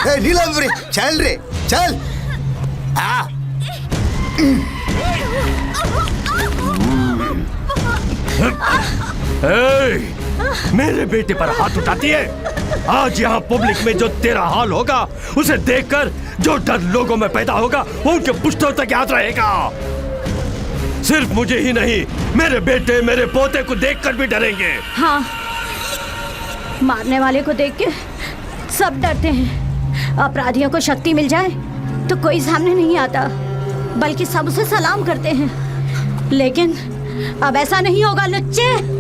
नीलम चल रे चल। मेरे बेटे पर हाथ उठाती है। आज यहाँ पब्लिक में जो तेरा हाल होगा उसे देखकर जो डर लोगों में पैदा होगा वो उनके पुश्तों तक याद रहेगा। सिर्फ मुझे ही नहीं, मेरे बेटे मेरे पोते को देखकर भी डरेंगे। हाँ, मारने वाले को देख के सब डरते हैं। अपराधियों को शक्ति मिल जाए तो कोई सामने नहीं आता, बल्कि सब उसे सलाम करते हैं। लेकिन अब ऐसा नहीं होगा लुच्चे।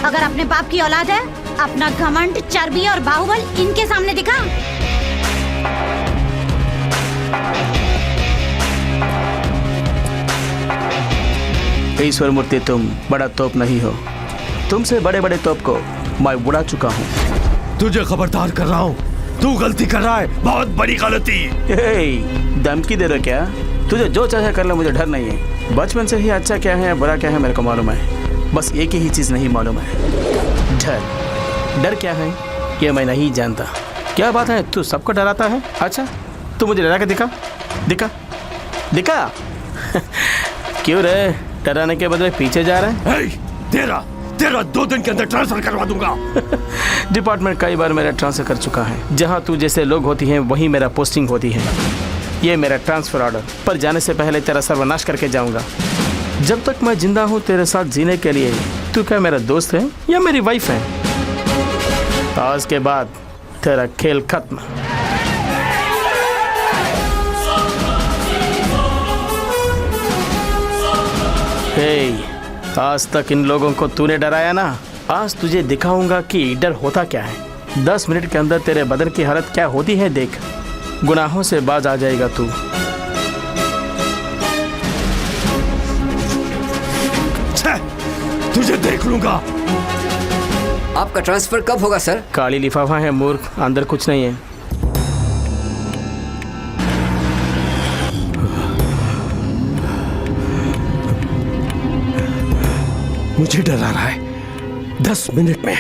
अगर अपने बाप की औलाद है, अपना घमंड, चर्बी और बाहुबल इनके सामने दिखा। ईश्वर मूर्ति, तुम बड़ा तोप नहीं हो। तुमसे बड़े बड़े तोप को मैं उड़ा चुका हूँ। तुझे खबरदार कर रहा हूँ, तू गलती कर रहा है, बहुत बड़ी गलती। धमकी दे रहे क्या? तुझे जो चाहे कर ले, मुझे डर नहीं है। बचपन से ही अच्छा क्या है बुरा क्या है मेरे को मालूम है। बस एक ही चीज नहीं मालूम है, डर। डर क्या है ये मैं नहीं जानता। क्या बात है, तू सबको डराता है? अच्छा, तू मुझे डरा के दिखा दिखा दिखा। क्यों रे, डराने के बदले पीछे जा रहा है? तेरा 2 दिन के अंदर ट्रांसफर करवा दूंगा। डिपार्टमेंट कई बार मेरा ट्रांसफर कर चुका है। जहाँ तू जैसे लोग होती हैं वहीं मेरा पोस्टिंग होती है। ये मेरा ट्रांसफर ऑर्डर, पर जाने से पहले तेरा सर्वनाश करके जाऊंगा। जब तक मैं जिंदा हूँ तेरे साथ जीने के लिए तू क्या मेरा दोस्त है या मेरी वाइफ है? आज के बाद तेरा खेल खत्म। आज तक इन लोगों को तूने डराया ना, आज तुझे दिखाऊंगा कि डर होता क्या है। 10 मिनट के अंदर तेरे बदन की हालत क्या होती है देख। गुनाहों से बाज आ जाएगा तू। तुझे देख लूंगा। आपका ट्रांसफर कब होगा सर? काली लिफाफा है मूर्ख, अंदर कुछ नहीं है। मुझे डरा रहा है 10 मिनट में।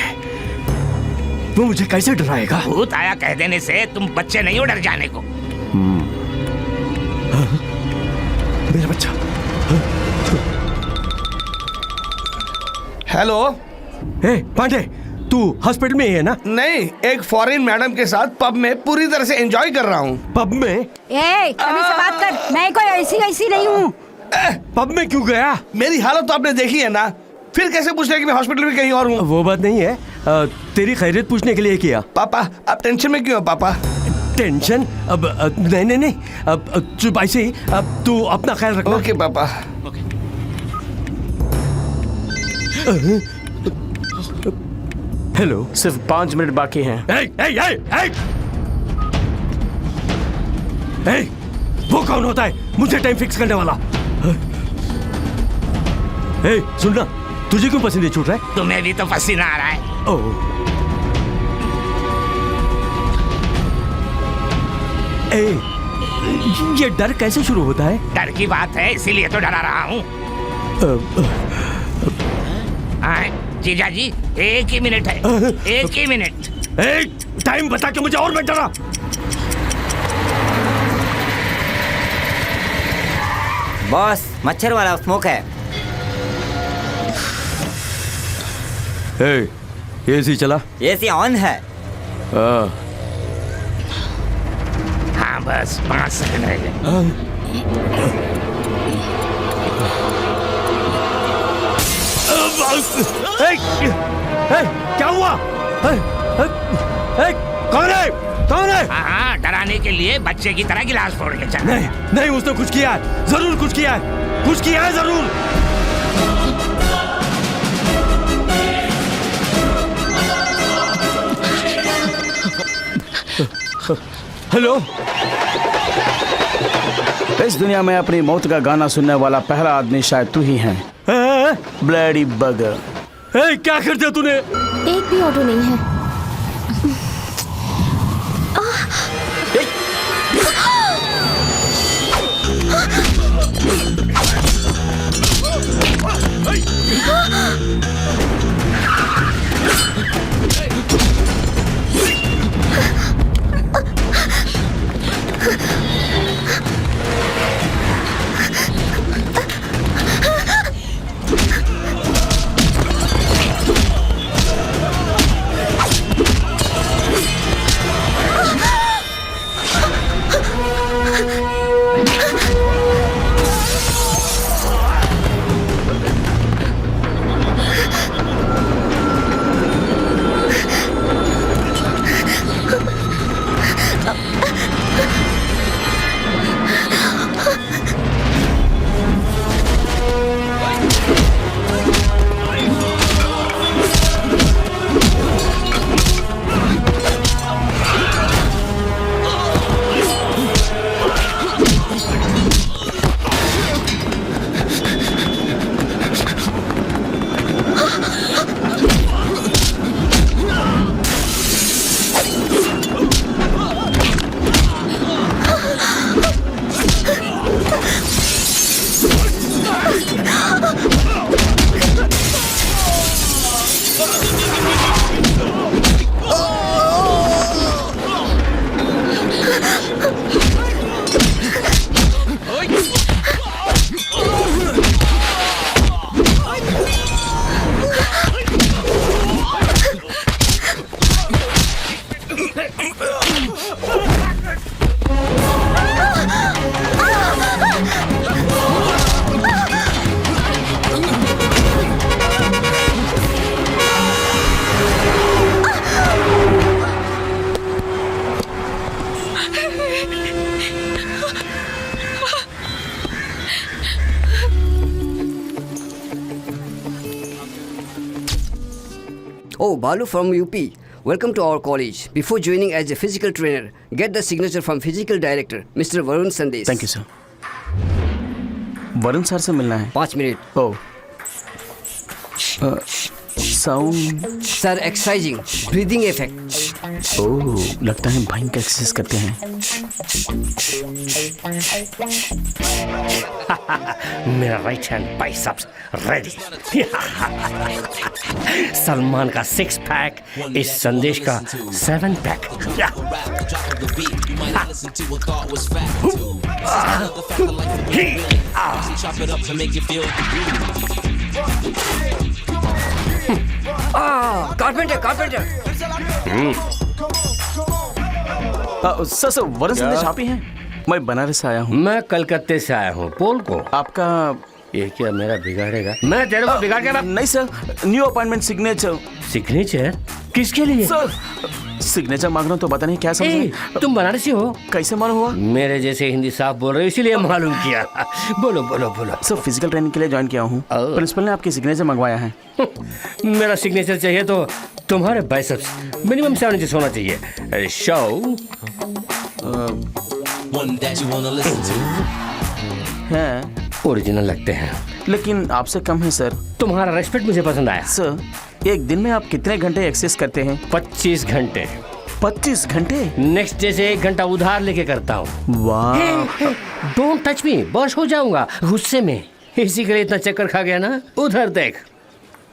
वो मुझे कैसे डराएगा? भूत आया कह देने से तुम बच्चे नहीं हो डर जाने को। मेरा बच्चा। हेलो। पांडे, तू हॉस्पिटल में ही है ना? नहीं, एक फॉरेन मैडम के साथ पब में पूरी तरह से एंजॉय कर रहा हूँ। पब में? अभी से बात कर, मैं कोई ऐसी नहीं हूँ। पब में क्यों गया? मेरी हालत तो आपने देखी है ना, फिर कैसे पूछ रहे कि मैं हॉस्पिटल में कहीं और हूँ? वो बात नहीं है, तेरी खैरियत पूछने के लिए किया। पापा, आप टेंशन में क्यों हो पापा? टेंशन? अब नहीं, अब चुप ऐसे ही। अब तू अपना ख्याल रखना। ओके पापा। हेलो। सिर्फ 5 मिनट बाकी हैं। वो कौन होता है मुझे टाइम फिक्स करने वाला? सुनना, तुझे क्यों पसीने छूट रहा है? तुम्हें भी तो पसीना आ रहा है। ये डर कैसे शुरू होता है? डर की बात है इसीलिए तो डरा रहा हूँ। जीजा जी, 1 ही मिनट है, 1 ही मिनट। टाइम बता के मुझे और मत डरा। बॉस, मच्छर वाला स्मोक है। एसी चला? एसी ऑन है। हाँ, बस 5 सेकंड रह गए। क्या हुआ? कौन है? हाँ, डराने के लिए बच्चे की तरह गिलास फोड़ के चला। नहीं, उसने कुछ किया है, जरूर कुछ किया है, जरूर। हेलो। इस दुनिया में अपनी मौत का गाना सुनने वाला पहला आदमी शायद तू ही है। ब्लडी बगर। ए, क्या कर दिया तूने? एक भी ऑटो नहीं है। Oh, Balu from UP. Welcome to our college. Before joining as a physical trainer, get the signature from physical director, Mr. Varun Sandesh. Thank you sir. Varun sir से मिलना है। 5 minute. Oh, sound. Sir exercising, breathing effect. Oh, लगता है भयंकर exercise करते हैं। मेरा right hand biceps ready. Salman का 6 पैक, इस संदेश का 7 pack. Carpenter carpenter. Sir Varun Sandesh आप ही हैं? मैं बनारस से आया हूँ। मैं कलकत्ते से आया हूँ। पोल को आपका ये क्या मेरा बिगाड़ेगा? मैं तेरे को बिगाड़ के नहीं sir, new appointment signature. Signature किसके लिए? सर सिग्नेचर मांगना तो पता नहीं क्या समझे। तुम बनारसी हो? कैसे मालूम हुआ? मेरे जैसे हिंदी साफ बोल रहे हो इसीलिए मालूम किया। बोलो बोलो बोलो। सर फिजिकल ट्रेनिंग के लिए ज्वाइन किया हूँ। प्रिंसिपल ने आपकी सिग्नेचर मंगवाया है। मेरा सिग्नेचर चाहिए तो तुम्हारे बाइसेप्स मिनिमम 7 इंच होना चाहिए। शो हैं ओरिजिनल लगते हैं लेकिन आपसे कम है सर। तुम्हारा रेस्पेक्ट मुझे पसंद आया। सर एक दिन में आप कितने घंटे एक्सरसाइज करते हैं? 25 घंटे। 25 घंटे? नेक्स्ट डे से 1 घंटा उधार लेके करता हूँ। वाह। डोंट टच मी, बर्स्ट हो जाऊंगा गुस्से में। इसी के लिए इतना चक्कर खा गया ना। उधर देख,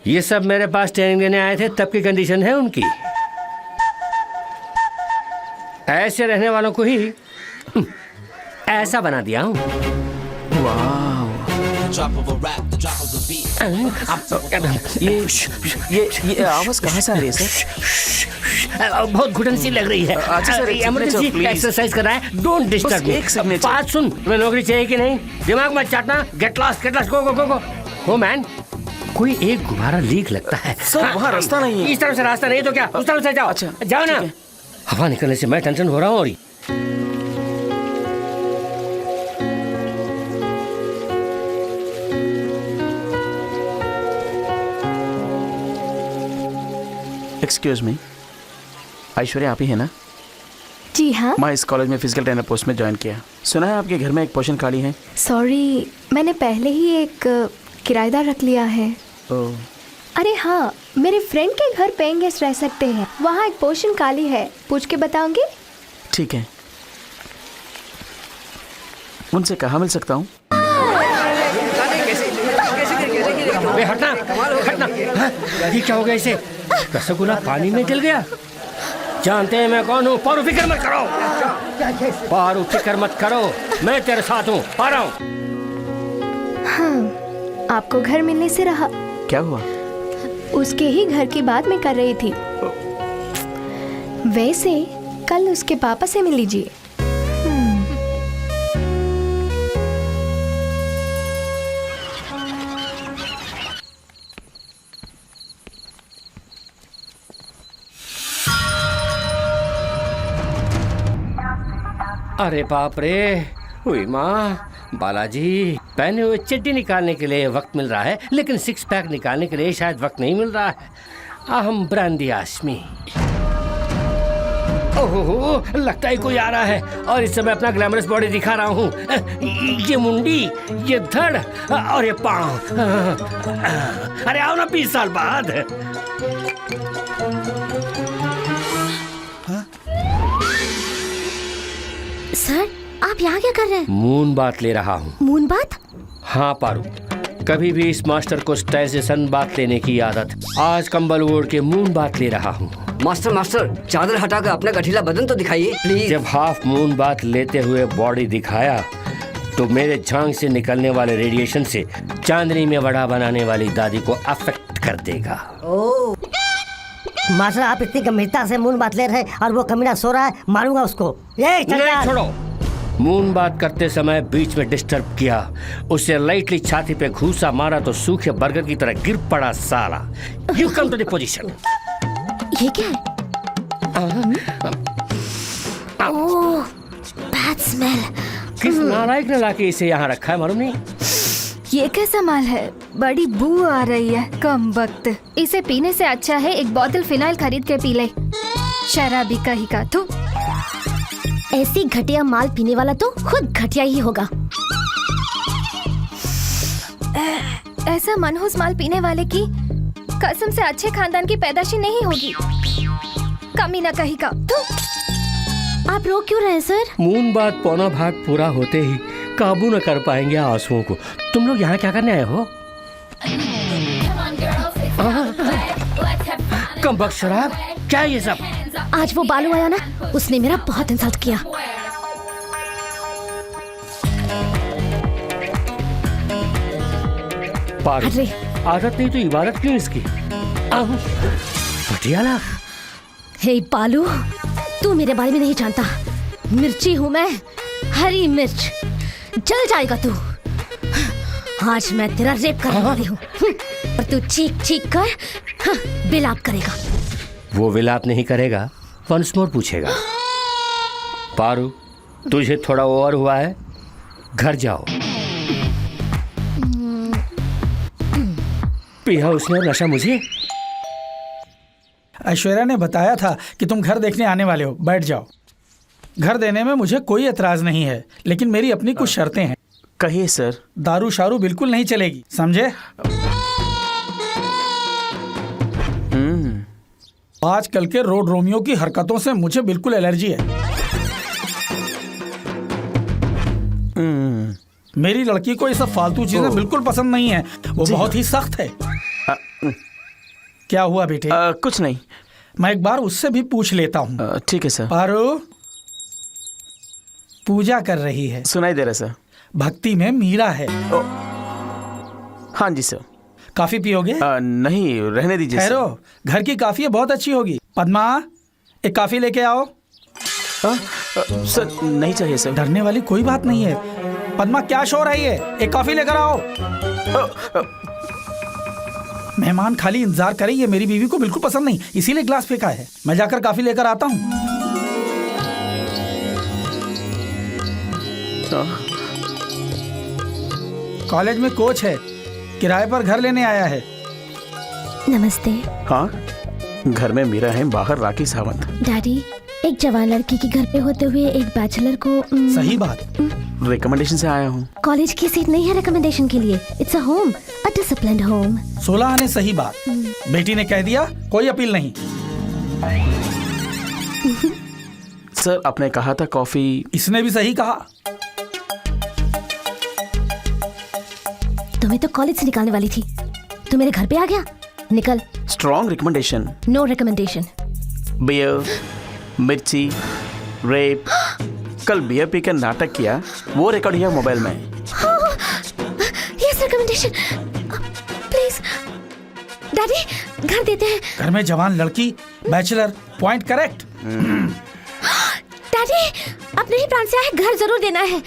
ये सब मेरे पास ट्रेनिंग लेने आए थे, तब की कंडीशन है उनकी। ऐसे रहने वालों को ही ऐसा बना दिया हूँ। ये आवाज कहाँ से आ रही है सर? बहुत घुटन सी लग रही है। अच्छा सर, इमरजेंसी एक्सरसाइज कर रहा है। Don't disturb me. एक सिग्नेचर। बात सुन, तुम्हें नौकरी चाहिए कि नहीं? दिमाग मत चाटना। गेट लॉस्ट गो गो गो गो। हो मैन, कोई एक गुब्बारा लीक लगता है। सर वहाँ रास्ता नहीं है। इस तरफ से रास्ता नहीं तो क्या उस तरफ से जाओ। अच्छा जाओ ना। हवा निकलने से मैं टेंशन हो रहा हूँ। और एक्सक्यूज मी, ऐश्वर्या आप ही है ना? जी हाँ। मैं इस कॉलेज में फिजिकल ट्रेनर पोस्ट में ज्वाइन किया। सुना है आपके घर में एक पोजीशन खाली है। सॉरी, मैंने पहले ही एक किराएदार रख लिया है। ओह, अरे हाँ, मेरे फ्रेंड के घर पेइंग गेस्ट रह सकते हैं। वहाँ एक पोर्शन खाली है, पूछ के बताऊंगी। ठीक है। उनसे कहाँ मिल सकता हूँ? बे हटना, हटना। हाँ, ये क्या हो गया इसे? रसगुल्ला पानी में जल गया। जानते हैं मैं कौन हूँ? पारू, फिक्र मत करो। पारू, फिक्र मत करो, मैं तेरे साथ हूँ। आ रहा हूँ। हाँ, आपको घर मिलने से रहा। क्या हुआ? उसके ही घर की बात मैं कर रही थी। वैसे कल उसके पापा से मिल लीजिए। अरे बाप रे, हुई माँ, बालाजी, पहने हुए चड्डी निकालने के लिए वक्त मिल रहा है, लेकिन सिक्स पैक निकालने के लिए शायद वक्त नहीं मिल रहा है। अहम ब्रांडी आशमी। ओहो, लगता है कोई आ रहा है और इस समय अपना ग्लैमरस बॉडी दिखा रहा हूँ। ये मुंडी, ये धड़ और ये पाँव। अरे आओ ना 20 साल बाद। सर, आप यहाँ क्या कर रहे हैं? मून बात ले रहा हूँ। मून बात? हाँ पारू, कभी भी इस मास्टर को स्टाइल से सन बात लेने की आदत। आज कंबल ओढ़ के मून बात ले रहा हूँ। मास्टर मास्टर, चादर हटाकर अपना गठीला बदन तो दिखाइए प्लीज। जब हाफ मून बात लेते हुए बॉडी दिखाया तो मेरे झांग से निकलने वाले रेडिएशन से चांदनी में वड़ा बनाने वाली दादी को अफेक्ट कर देगा। मास्टर, आप इतनी गंभीरता से मून बात ले रहे हैं और वो कमीना सो रहा है, मारूंगा उसको। ये नहीं, छोड़ो। मून बात करते समय बीच में डिस्टर्ब किया, उसे लाइटली छाती पे घूसा मारा तो सूखे बर्गर की तरह गिर पड़ा साला। You come to the position. ये क्या है? Oh, bad smell. किस नालायक ने लाके इसे यहाँ रखा है मालूम नहीं? ये कैसा माल है? बड़ी बू आ रही है, कम वक्त। इसे पीने से अच्छा है एक बोतल फिनाइल खरीद के पी ले। शराबी कहीं का तू। ऐसी घटिया माल पीने वाला तो खुद घटिया ही होगा। ऐसा मनहूस माल पीने वाले की कसम से अच्छे खानदान की पैदाशी नहीं होगी। कमीना कहीं का तू। आप रो क्यों रहे हैं सर? मून बात पौना भाग पूरा होते ही काबू न कर पाएंगे आंसुओं को। तुम लोग यहाँ क्या करने आए हो? कम बख्श शराब, क्या ये सब? आज वो बालू आया ना, उसने मेरा बहुत इंसल्ट किया। पागल, आदत नहीं तो इबादत क्यों इसकी? पटियाला। हे बालू, तू मेरे बारे में नहीं जानता। मिर्ची हूँ मैं, हरी मिर्च। जल जाएगा तू। आज मैं तेरा रेप करने वाली हूँ और तू चीख चीख कर बिलाप करेगा। वो विलाप नहीं करेगा, वंस मोर पूछेगा। पारू, तुझे थोड़ा ओवर हुआ है, घर जाओ। पिया उसने नशा मुझे। ऐश्वर्या ने बताया था कि तुम घर देखने आने वाले हो, बैठ जाओ। घर देने में मुझे कोई एतराज नहीं है, लेकिन मेरी अपनी कुछ शर्तें हैं। कहिए सर। दारू शारू बिल्कुल नहीं चलेगी, समझे? आजकल के रोड रोमियो की हरकतों से मुझे बिल्कुल एलर्जी है। मेरी लड़की को ये सब फालतू चीजें बिल्कुल पसंद नहीं है। वो बहुत ही सख्त है। क्या हुआ बेटे? कुछ नहीं। मैं एक बार उससे भी पूछ लेता हूँ। ठीक है सर। पारू पूजा कर रही है। सुनाई दे रहा सर। भक्ति में मीरा है। हाँ जी सर। काफी पियोगे? नहीं, रहने दीजिए। ठहरो, घर की काफी है, बहुत अच्छी होगी। पद्मा, एक काफी लेके आओ। सर नहीं चाहिए सर। डरने वाली कोई बात नहीं है। पद्मा, क्या शोर है ये? एक कॉफी लेकर आओ। मेहमान खाली इंतजार करें, ये मेरी बीवी को बिल्कुल पसंद नहीं, इसीलिए ग्लास फेंका है। मैं जाकर कॉफी लेकर आता हूँ। कॉलेज में कोच है, किराए पर घर लेने आया है। नमस्ते। हाँ, घर में मीरा है, बाहर राखी सावंत। डैडी, एक जवान लड़की के घर पे होते हुए एक बैचलर को सही बात। रिकमेंडेशन से आया हूँ। कॉलेज की सीट नहीं है रिकमेंडेशन के लिए। It's a home, a A disciplined home. 16 आने सही बात। बेटी ने कह दिया, कोई अपील नहीं। सर आपने कहा था कॉफी। इसने भी सही कहा। तुम्हें तो कॉलेज से निकालने वाली थी, तू मेरे घर पे आ गया। निकल। Strong recommendation. No recommendation. Beer, मिर्ची, रेप। कल बियर पी कर नाटक किया, वो रिकॉर्ड है मोबाइल में। Yes recommendation. प्लीज डैडी, घर देते हैं। घर में जवान लड़की, बैचलर, पॉइंट करेक्ट। डैडी, अपने ही प्राण से आए, घर जरूर देना है।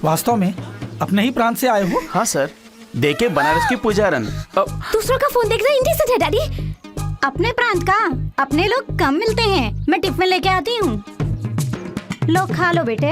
वास्तव में अपने ही प्रांत से आए हो? हाँ सर, देखे बनारस की पुजारन। दूसरों का फोन देखना इंडिसेंट है डैडी। अपने प्रांत का अपने लोग कम मिलते हैं। मैं टिफिन लेके आती हूँ, लो खा लो बेटे।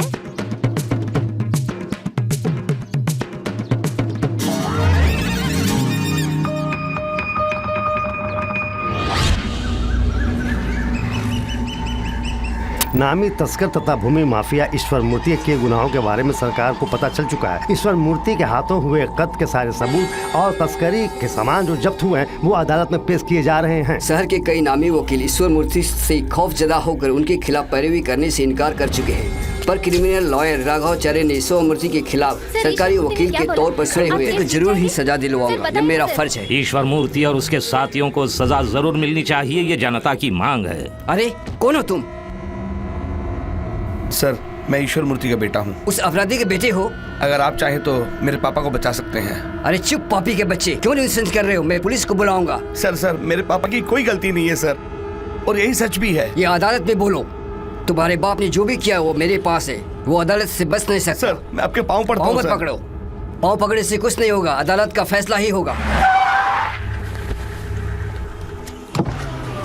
नामी तस्कर तथा भूमि माफिया ईश्वर मूर्ति के गुनाहों के बारे में सरकार को पता चल चुका है। ईश्वर मूर्ति के हाथों हुए कत्ल के सारे सबूत और तस्करी के सामान जो जब्त हुए हैं वो अदालत में पेश किए जा रहे हैं। शहर के कई नामी वकील ईश्वर मूर्ति से खौफजदा होकर उनके खिलाफ पैरवी करने से इनकार कर चुके हैं, पर क्रिमिनल लॉयर राघवाचार्य ने ईश्वर मूर्ति के खिलाफ सरकारी वकील के तौर पर खड़े हुए तो जरूर ही सजा दिलवाऊंगा, ये मेरा फर्ज है। ईश्वर मूर्ति और उसके साथियों को सजा जरूर मिलनी चाहिए, ये जनता की मांग है। अरे कौन हो तुम? सर मैं ईश्वर मूर्ति का बेटा हूँ। उस अपराधी के बेटे हो? अगर आप चाहें तो मेरे पापा को बचा सकते हैं। अरे चुप पापी के बच्चे, क्यों नहीं कर रहे हो? मैं पुलिस को बुलाऊंगा। सर मेरे पापा की कोई गलती नहीं है सर, और यही सच भी है। ये अदालत में बोलो। तुम्हारे बाप ने जो भी किया वो मेरे पास है, वो अदालत से बच नहीं सकता। सर मैं आपके पाँव पड़ता हूँ। पाँव मत पकड़ो, पाँव पकड़ने से कुछ नहीं होगा, अदालत का फैसला ही होगा।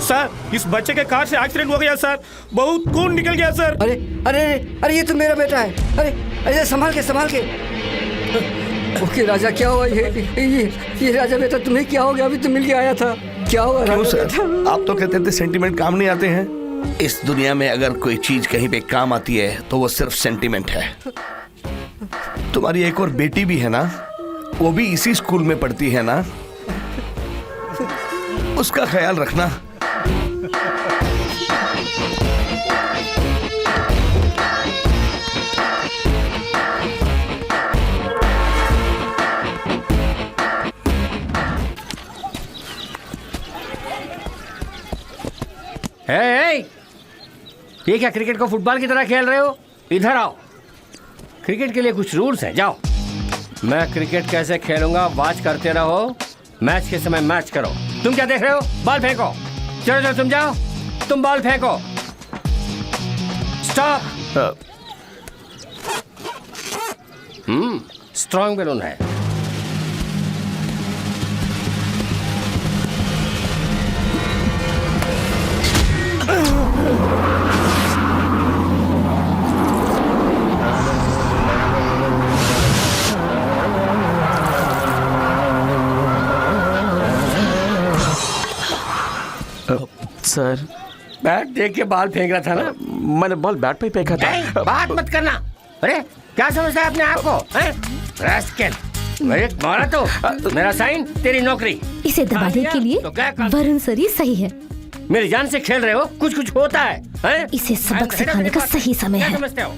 सर इस बच्चे के कार से एक्सीडेंट हो गया सर, बहुत खून निकल गया सर। अरे अरे अरे ये तो मेरा बेटा है। अरे अरे संभाल के। ओके राजा, क्या हुआ? ये राजा बेटा तुम्हें क्या हो गया? अभी तो मिल के आया था, क्या हुआ? क्यों सर, आप तो कहते थे सेंटीमेंट काम नहीं आते हैं। इस दुनिया में अगर कोई चीज कहीं पे काम आती है तो वो सिर्फ सेंटीमेंट है। तुम्हारी एक और बेटी भी है ना, वो भी इसी स्कूल में पढ़ती है ना, उसका ख्याल रखना। ये क्या क्रिकेट को फुटबॉल की तरह खेल रहे हो? इधर आओ। क्रिकेट के लिए कुछ रूल्स हैं, जाओ। मैं क्रिकेट कैसे खेलूंगा वॉच करते रहो, मैच के समय मैच करो। तुम क्या देख रहे हो? बॉल फेंको। चलो तुम जाओ, तुम बॉल फेंको। स्टॉप। स्ट्रॉन्ग बैलून है। सर बैट देख के बॉल फेंक रहा था ना? मैंने बॉल बैट पे फेंका था। बात मत करना। अरे क्या समझता है अपने आप को? रास्केल, मेरे मारा तो मेरा साइन, तेरी नौकरी। इसे दबाने के लिए वरुण सर ही सही है। मेरी जान से खेल रहे हो, कुछ होता है? इसे सबक सिखाने का सही समय है। समझते हो?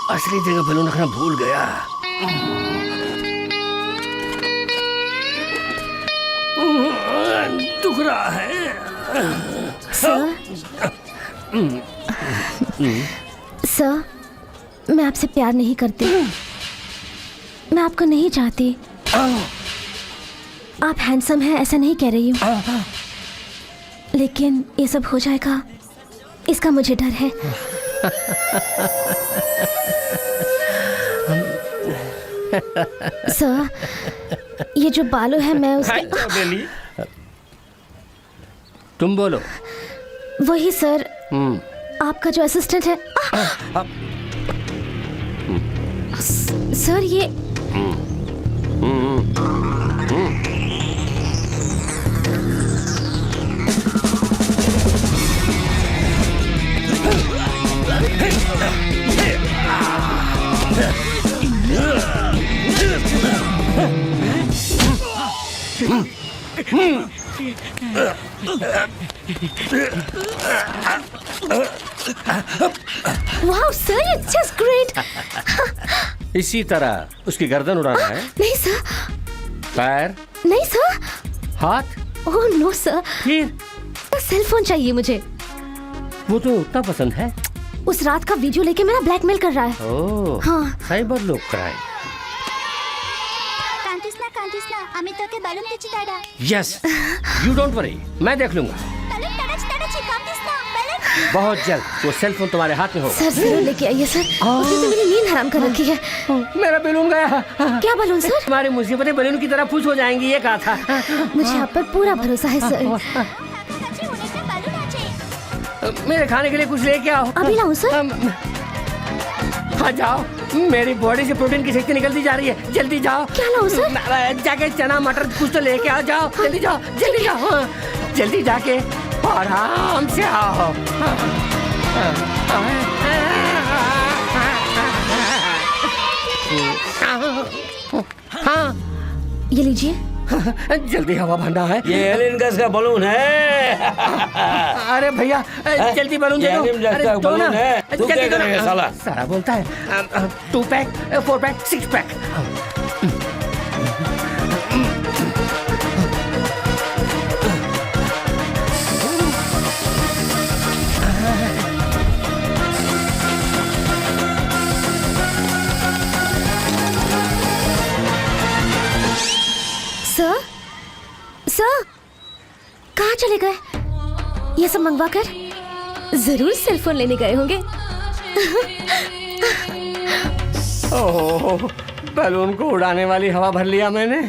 असली जगह बलून रखना भूल गया। दुख रहा है। सर, मैं आपसे प्यार नहीं करती, मैं आपको नहीं चाहती। आप हैंडसम हैं ऐसा नहीं कह रही हूँ, लेकिन ये सब हो जाएगा इसका मुझे डर है। सर, ये जो बालू है मैं उसके... तुम बोलो। वही सर, आपका जो असिस्टेंट है। सर ये वाह सर, इट्स जस्ट ग्रेट। इसी तरह उसकी गर्दन उड़ाना है। नहीं सर। पैर? नहीं सर। हाथ? Oh no sir. फिर? सेल फोन चाहिए मुझे। वो तो उतना पसंद है। उस रात का वीडियो लेके मेरा ब्लैकमेल कर रहा है। ओह हाँ। साइबर लोग क्राइम। আমি তোকে বেলুন দিচ্ছি দাদা। यस यू डोंट वरी, मैं देख लूंगा। बहुत जल्द वो सेल फोन तुम्हारे हाथ में होगा। सर जरूर लेके आइए सर, उसने तो मेरी नींद हराम कर रखी है। मेरा बैलून गया। क्या बैलून सर? तुम्हारी मुसीबतें बैलून की तरह फुस हो जाएंगी, ये कहा था। मुझे आप पर पूरा भरोसा है सर। मेरे खाने के लिए कुछ लेके आओ। अभी लाऊं सर? हाँ जाओ, मेरी बॉडी से प्रोटीन की शक्ति निकलती जा रही है, जल्दी जाओ। क्या लाऊं सर? जाके चना मटर कुछ तो लेके आओ, जाओ जल्दी जाओ, जल्दी जाओ, जल्दी जाके आराम से आओ। हाँ ये लीजिए। जल्दी हवा भरना है। ये एलियन गैस का बलून है। अरे भैया जल्दी बलून दे दो। एलियन गैस का बलून है। तू क्या करेगा साला? साला बोलता है 2 pack 4 pack 6 pack. Sir sir कहाँ चले गए? ये सब मंगवा कर जरूर सेल फोन लेने गए होंगे। ओह, बैलून को उड़ाने वाली हवा भर लिया मैंने।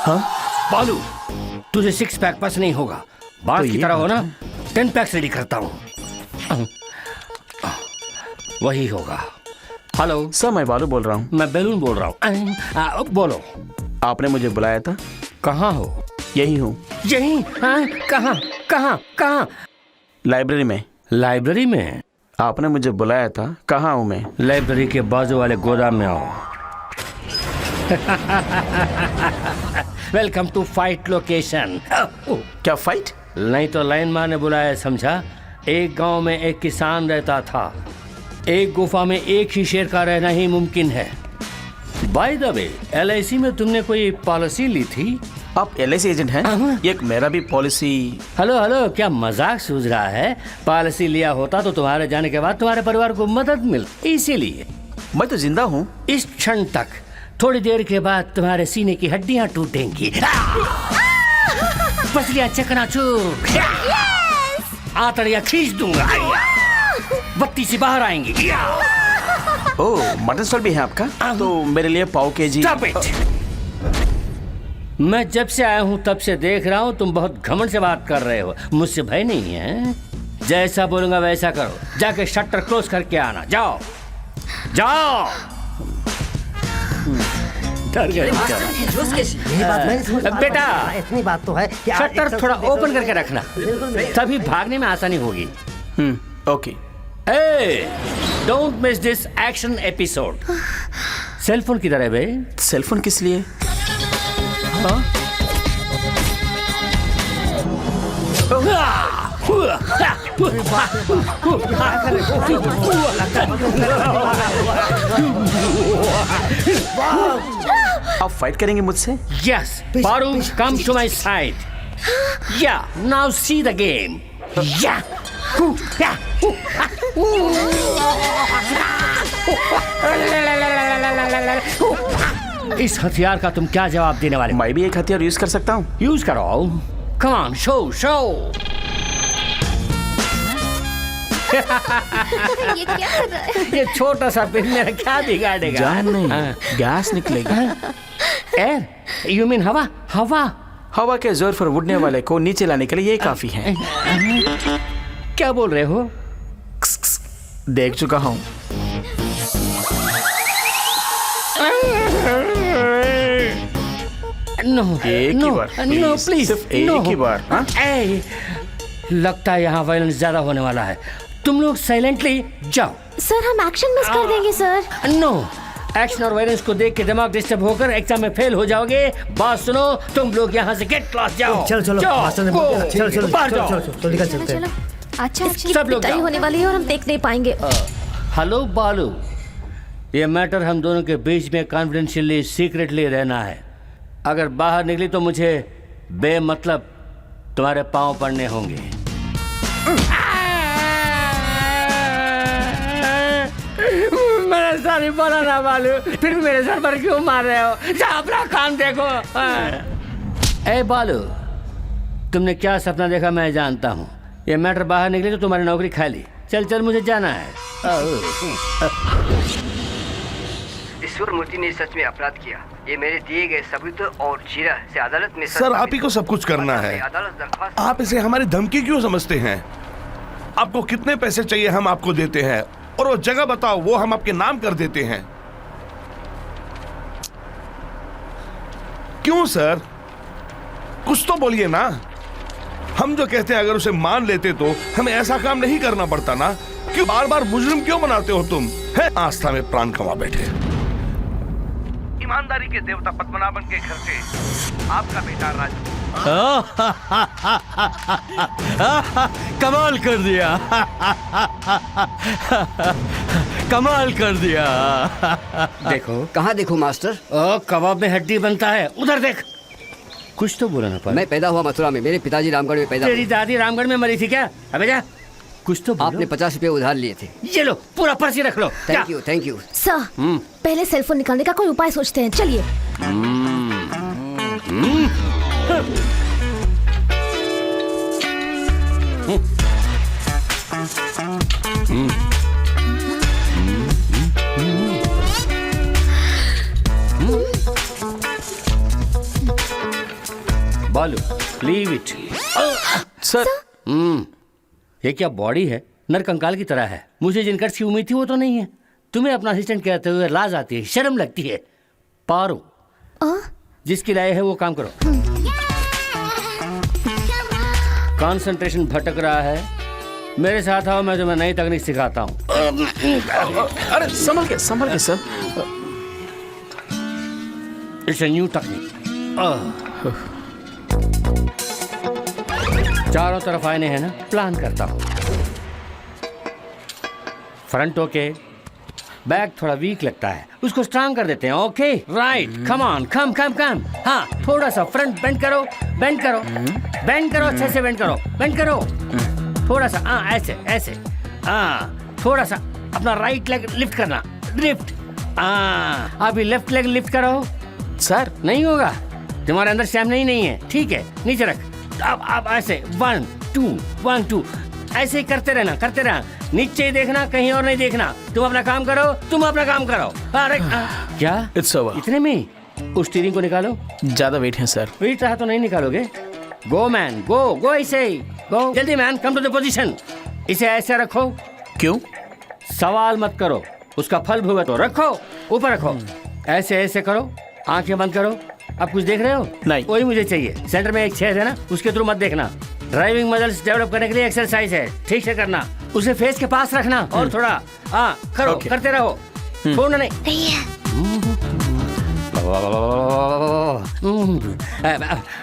हाँ बालू, तुझे 6 पैक पास नहीं होगा। बात तो की तरह हो ना, 10 पैक्स रेडी करता हूँ। वही होगा। हेलो सर, मैं बालू बोल रहा हूँ। मैं बैलून बोल रहा हूँ। बोलो। आपने मुझे बुलाया था। कहाँ हो? यही हूँ। यही? हाँ, कहाँ कहाँ कहाँ? लाइब्रेरी में। लाइब्रेरी में? आपने मुझे बुलाया था, कहाँ हूँ मैं? लाइब्रेरी के बाजू वाले गोदाम में आओ। Welcome to fight location. क्या फाइट? नहीं तो लाइन मार ने बुलाया, समझा? एक गांव में एक किसान रहता था। एक गुफा में एक ही शेर का रहना ही मुमकिन है। बाय द वे, LIC में तुमने कोई पॉलिसी ली थी? आप LIC एजेंट हैं? एक मेरा भी पॉलिसी। हेलो हेलो, क्या मजाक सूझ रहा है? पॉलिसी लिया होता तो तुम्हारे जाने के बाद तुम्हारे परिवार को मदद मिलती, इसीलिए। मैं तो जिंदा हूँ इस क्षण तक। थोड़ी देर के बाद तुम्हारे सीने की हड्डियां टूटेंगी, पसलियां चकनाचूर, आंतड़ियां खींच दूंगा, बत्ती से बाहर आएंगी। ओह, मटन स्टॉल भी है आपका? तो मेरे लिए पाव केजी। Stop it! मैं जब से आया हूँ तब से देख रहा हूँ तुम बहुत घमंड से बात कर रहे हो। मुझसे भय नहीं है। जैसा बोलूंगा वैसा करो। जाके शटर क्लोज करके आना। जाओ जाओ। डर गए बेटा। इतनी बात तो है कि शटर थोड़ा ओपन करके रखना, तभी भागने में आसानी होगी। Okay. Don't miss this action episode. Cell phone किधर है बे? सेल फोन किस लिए? आप फाइट करेंगे मुझसे? Yes Paru, come to my side. Yeah now see the game. या इस हथियार का तुम क्या जवाब देने वाले? मैं भी एक हथियार यूज कर सकता हूँ। यूज करो। Come on, show show. ये क्या कर रहा है? ये छोटा सा पिन मेरा क्या बिगाड़ेगा? जान नहीं, गैस निकलेगा। एयर? यू मीन हवा? हवा? हवा के जोर पर उड़ने वाले को नीचे लाने के लिए ये काफी है। क्या बोल रहे हो? देख चुका हूँ। नो, एक ही बार, नो प्लीज, सिर्फ एक ही बार। हाँ? लगता है यहाँ वायलेंस ज्यादा होने वाला है। तुम लोग साइलेंटली जाओ। सर हम एक्शन मिस कर देंगे सर। नो, एक्शन और वायलेंस को देख के दिमाग डिस्टर्ब होकर एग्जाम में फेल हो जाओगे। बात सुनो, तुम लोग यहाँ से गेट क्लास जाओ। चलो चलो मास्टर ने बोल दिया। चलो चलो बाहर चलो जाओ। चलो चलो निकल चलते हैं। अच्छा सब लोग जाओ। होने वाली है और हम देख नहीं पाएंगे। हेलो बालू, ये मैटर हम दोनों के बीच में कॉन्फिडेंशियली सीक्रेटली रहना है। अगर बाहर निकली तो मुझे बेमतलब तुम्हारे पांव पड़ने होंगे। मेरा सर ही बड़ा ना बालू, फिर भी मेरे सर पर क्यों मार रहे हो? जा अपना काम देखो। ए बालू, तुमने क्या सपना देखा मैं जानता हूँ। ये मैटर बाहर निकली तो तुम्हारी नौकरी खाली। चल चल, मुझे जाना है। ईश्वर मूर्ति ने सच में अपराध किया। ये मेरे दिए गए सबूत और जीरा से अदालत में सर आप ही को सब कुछ करना है। आप इसे हमारी धमकी क्यों समझते हैं? आपको कितने पैसे चाहिए हम आपको देते हैं, और वो जगह बताओ वो हम आपके नाम कर देते हैं। क्यों सर, कुछ तो बोलिए ना। हम जो कहते हैं अगर उसे मान लेते तो हमें ऐसा काम नहीं करना पड़ता ना। क्यों बार बार मुजरिम क्यों बनाते हो तुम? है आस्था में प्राण कमा बैठे। ईमानदारी के देवता पद्मनाभन के घर से आपका बेटा राजू। कमाल कर दिया। कमाल कर दिया। देखो कहाँ देखो मास्टर? कबाब में हड्डी बनता है, उधर देख। कुछ तो बोला ना पर। मैं पैदा हुआ मथुरा में, मेरे पिताजी रामगढ़ में पैदा हुए। तेरी दादी रामगढ़ में मरी थी क्या? अबे जा, कुछ तो बोलो। आपने 50 रुपए उधार लिए थे। ये लो, पूरा पर्ची रख लो। Thank you thank you. Sir, पहले सेलफोन निकालने का कोई उपाय सोचते हैं। चलिए। बालू, लीव इट। सर ये क्या बॉडी है? नरकंकाल की तरह है। मुझे जिन कर्ज की उम्मीद थी वो तो नहीं है। तुम्हें अपना असिस्टेंट कहते हुए लाज आती है, शर्म लगती है। पारो, जिसकी राय है वो काम करो। कंसंट्रेशन भटक रहा है, मेरे साथ आओ, मैं तुम्हें नई तकनीक सिखाता हूँ। अरे संभल के sir. It's a new technique. चारों तरफ आईने हैं ना, प्लान करता हूँ। फ्रंट ओके, बैक थोड़ा वीक लगता है, उसको स्ट्रांग कर देते हैं। ओके राइट, कम ऑन, कम। हाँ, थोड़ा सा फ्रंट बेंड करो, अच्छे से बेंड करो। थोड़ा सा, हाँ ऐसे। हाँ, थोड़ा सा अपना राइट लेग लिफ्ट करना, हाँ। अभी लेफ्ट लेग लिफ्ट करो। सर नहीं होगा, तुम्हारे अंदर स्टैमिना नहीं है। ठीक है, नीचे रख। अब ऐसे 1 2 ऐसे ही करते रहना। नीचे ही देखना, कहीं और नहीं देखना। तुम अपना काम करो। अरे क्या इट्स ओवर। इतने में उस स्टीयरिंग को निकालो। ज्यादा वेट है सर। वेट रहा तो नहीं निकालोगे। गो मैन, गो ऐसे ही गो। जल्दी man, come to the position. इसे ऐसे रखो। क्यों? सवाल मत करो, उसका फल भुगतो तो रखो, ऊपर रखो। ऐसे करो, आंखें बंद करो। अब कुछ देख रहे हो? नहीं। वही मुझे चाहिए। सेंटर में एक छेद है ना, उसके थ्रू मत देखना। ड्राइविंग मसल्स डेवलप करने के लिए एक्सरसाइज है, ठीक से करना। उसे फेस के पास रखना और थोड़ा करो, करते रहो, छोड़ना नहीं।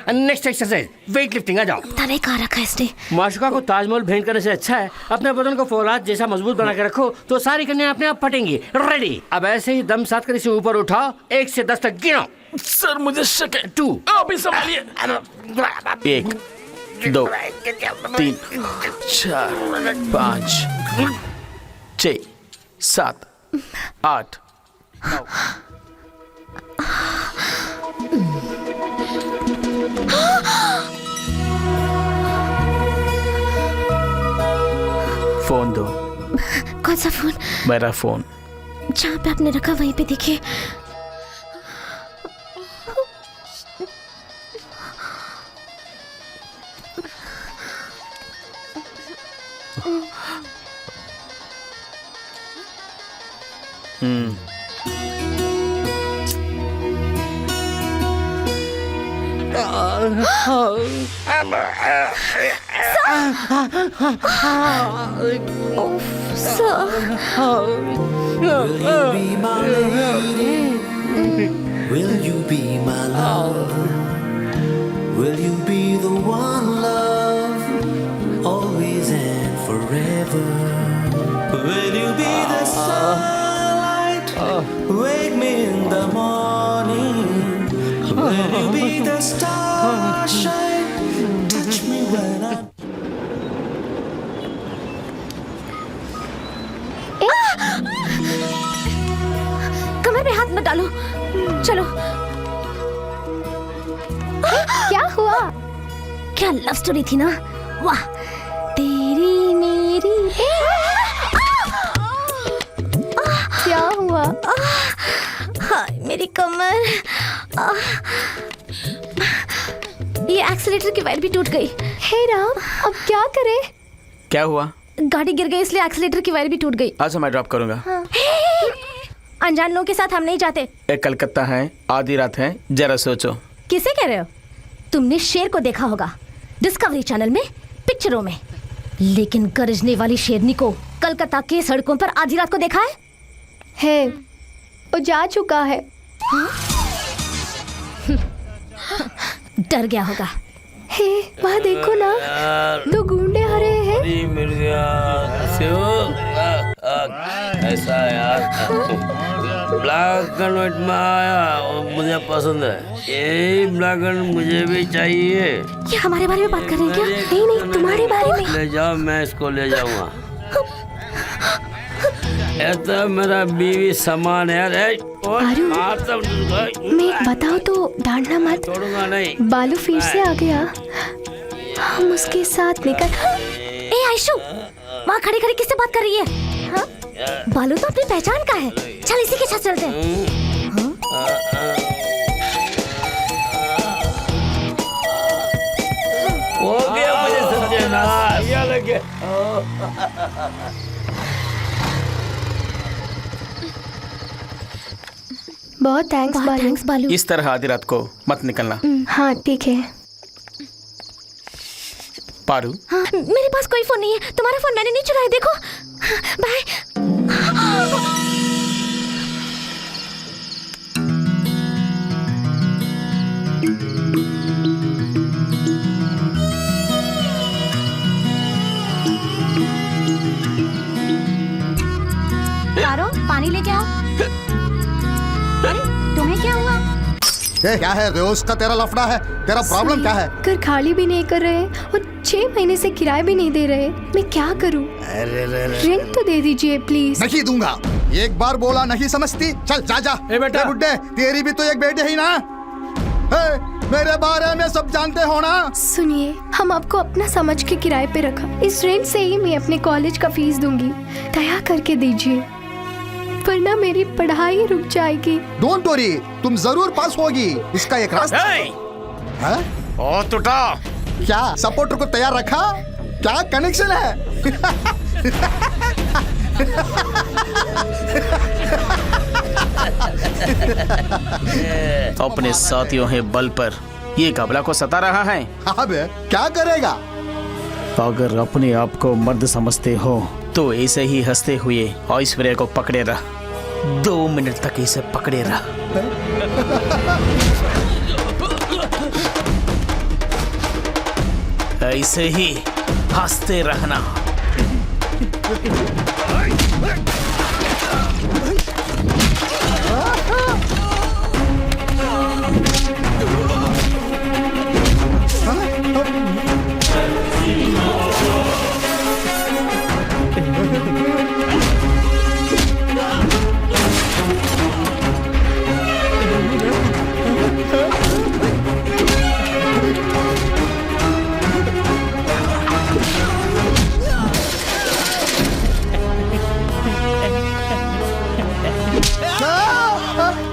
Next exercise weight lifting. आ जाओ। पता नहीं कहाँ रखा है इसने। माशुका को ताजमहल भेंट करने से अच्छा है अपने बदन को फौलाद जैसा मजबूत बना के रखो, तो सारी कन्या अपने आप फटेंगी। रेडी? अब ऐसे ही दम साथ कर इसे ऊपर उठाओ, 1 से 10 तक गिनो। सर मुझे शक है। 2 आप ही संभालिए। 1 2 3 4 5 6 7 8 9। फोन दो। कौन सा फोन? मेरा फोन। जहाँ पे आपने रखा वहीं पे देखिए। Will you be my love? Will you be the one, love, always and forever? Will you be the sunlight, wake me in the morning? Will you be the starshine, touch me when I'm... कमर पे हाथ मत डालो, चलो। क्या हुआ? क्या love story थी ना, वाह। तेरी मेरी क्या हुआ? हाय मेरी कमर। ये एक्सीलेटर की वायर भी टूट गई। हे राम, अब क्या करें? क्या हुआ? गाड़ी गिर गई इसलिए एक्सीलेटर की वायर भी टूट गई। अच्छा मैं ड्रॉप करूंगा। अनजान लोगों के साथ हम नहीं जाते। एक कलकत्ता है, आधी रात है, जरा सोचो। किसे कह रहे हो? तुमने शेर को देखा होगा डिस्कवरी चैनल में, पिक्चरों में, लेकिन गरजने वाली शेरनी को कलकत्ता के सड़कों पर आधी रात को देखा है? वो जा चुका है। डर गया होगा। हे, वहाँ देखो ना, दो गुंडे आ रहे हैं। ऐसा यार ब्लैक एंड व्हाइट में आया और मुझे पसंद है। यही ब्लैक एंड मुझे भी चाहिए। ये हमारे बारे में बात कर रहे हैं क्या? नहीं नहीं, तुम्हारे बारे में। ले जाओ, मैं इसको ले जाऊंगा। ये तो मेरा बीवी समान है यार। मैं बताओ तो डांटना मत। छोड़ूंगा नहीं। बालू फिर से आ गया। हम उसके साथ निकल। ए आयशु, वहाँ खड़ी खड़ी किससे बात कर रही है? हाँ? बालू तो अपनी पहचान का है। चल इसी के साथ चलते हैं। हो गया मुझे सत्यानाश। ये लगे। बहुत थैंक्स बालू। इस तरह आधी रात को मत निकलना। हाँ ठीक है। पारू, हाँ, मेरे पास कोई फोन नहीं है। तुम्हारा फोन मैंने नहीं चुराया, देखो। बाय। यारो, पानी लेके आओ। अरे तुम्हें क्या हुआ? क्या है रोज का तेरा लफड़ा है? तेरा प्रॉब्लम क्या है? घर खाली भी नहीं कर रहे और 6 महीने से किराया भी नहीं दे रहे। मैं क्या करूं? रेंट तो दे दीजिए प्लीज। नहीं दूंगा। एक बार बोला नहीं समझती। चल जा जा। ए बेटा, बुड्ढे, तेरी भी तो एक बेटी ही ना। मेरे बारे में सब जानते हो ना। सुनिए, हम आपको अपना समझ के किराए पे रखा। इस रेंट से ही मैं अपने कॉलेज का फीस दूंगी। दया करके दीजिए, वरना मेरी पढ़ाई रुक जाएगी। डोंट वरी, तुम जरूर पास होगी। इसका एक रास्ता है। ओ टूटा। क्या सपोर्टर को तैयार रखा? क्या कनेक्शन है? अपने साथियों के बल पर ये कबला को सता रहा है। अब क्या करेगा? अगर अपने आप को मर्द समझते हो तो ऐसे ही हंसते हुए ऐश्वर्या को पकड़े रह। 2 मिनट तक इसे पकड़े रह। ऐसे ही हंसते रहना।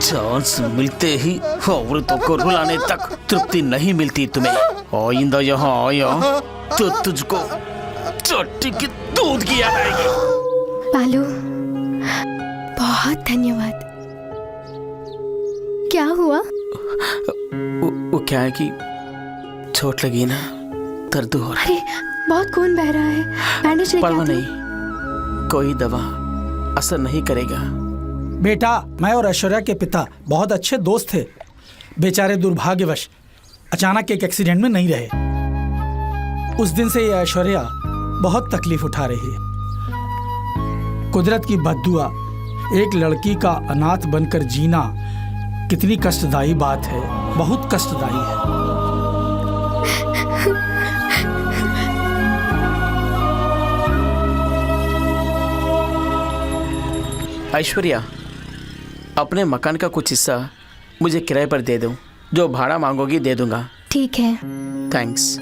चांस मिलते ही औरतों को रुलाने तक तृप्ति नहीं मिलती तुम्हें। आइंदा यहाँ आया तो तुझको चट्टी की दूध की याद आएगी। बालू, बहुत धन्यवाद। क्या हुआ? वो क्या है कि चोट लगी ना, दर्द हो रहा है। अरे बहुत खून बह रहा है, बैंडेज लेके परवाह आती नहीं, कोई दवा असर नहीं करेगा। बेटा, मैं और ऐश्वर्या के पिता बहुत अच्छे दोस्त थे। बेचारे दुर्भाग्यवश अचानक एक एक्सीडेंट में नहीं रहे। उस दिन से ये ऐश्वर्या बहुत तकलीफ उठा रही है। कुदरत की बद्दुआ, एक लड़की का अनाथ बनकर जीना कितनी कष्टदायी बात है, बहुत कष्टदायी है। ऐश्वर्या, अपने मकान का कुछ हिस्सा मुझे किराए पर दे दो। जो भाड़ा मांगोगी दे दूंगा। ठीक है। थैंक्स।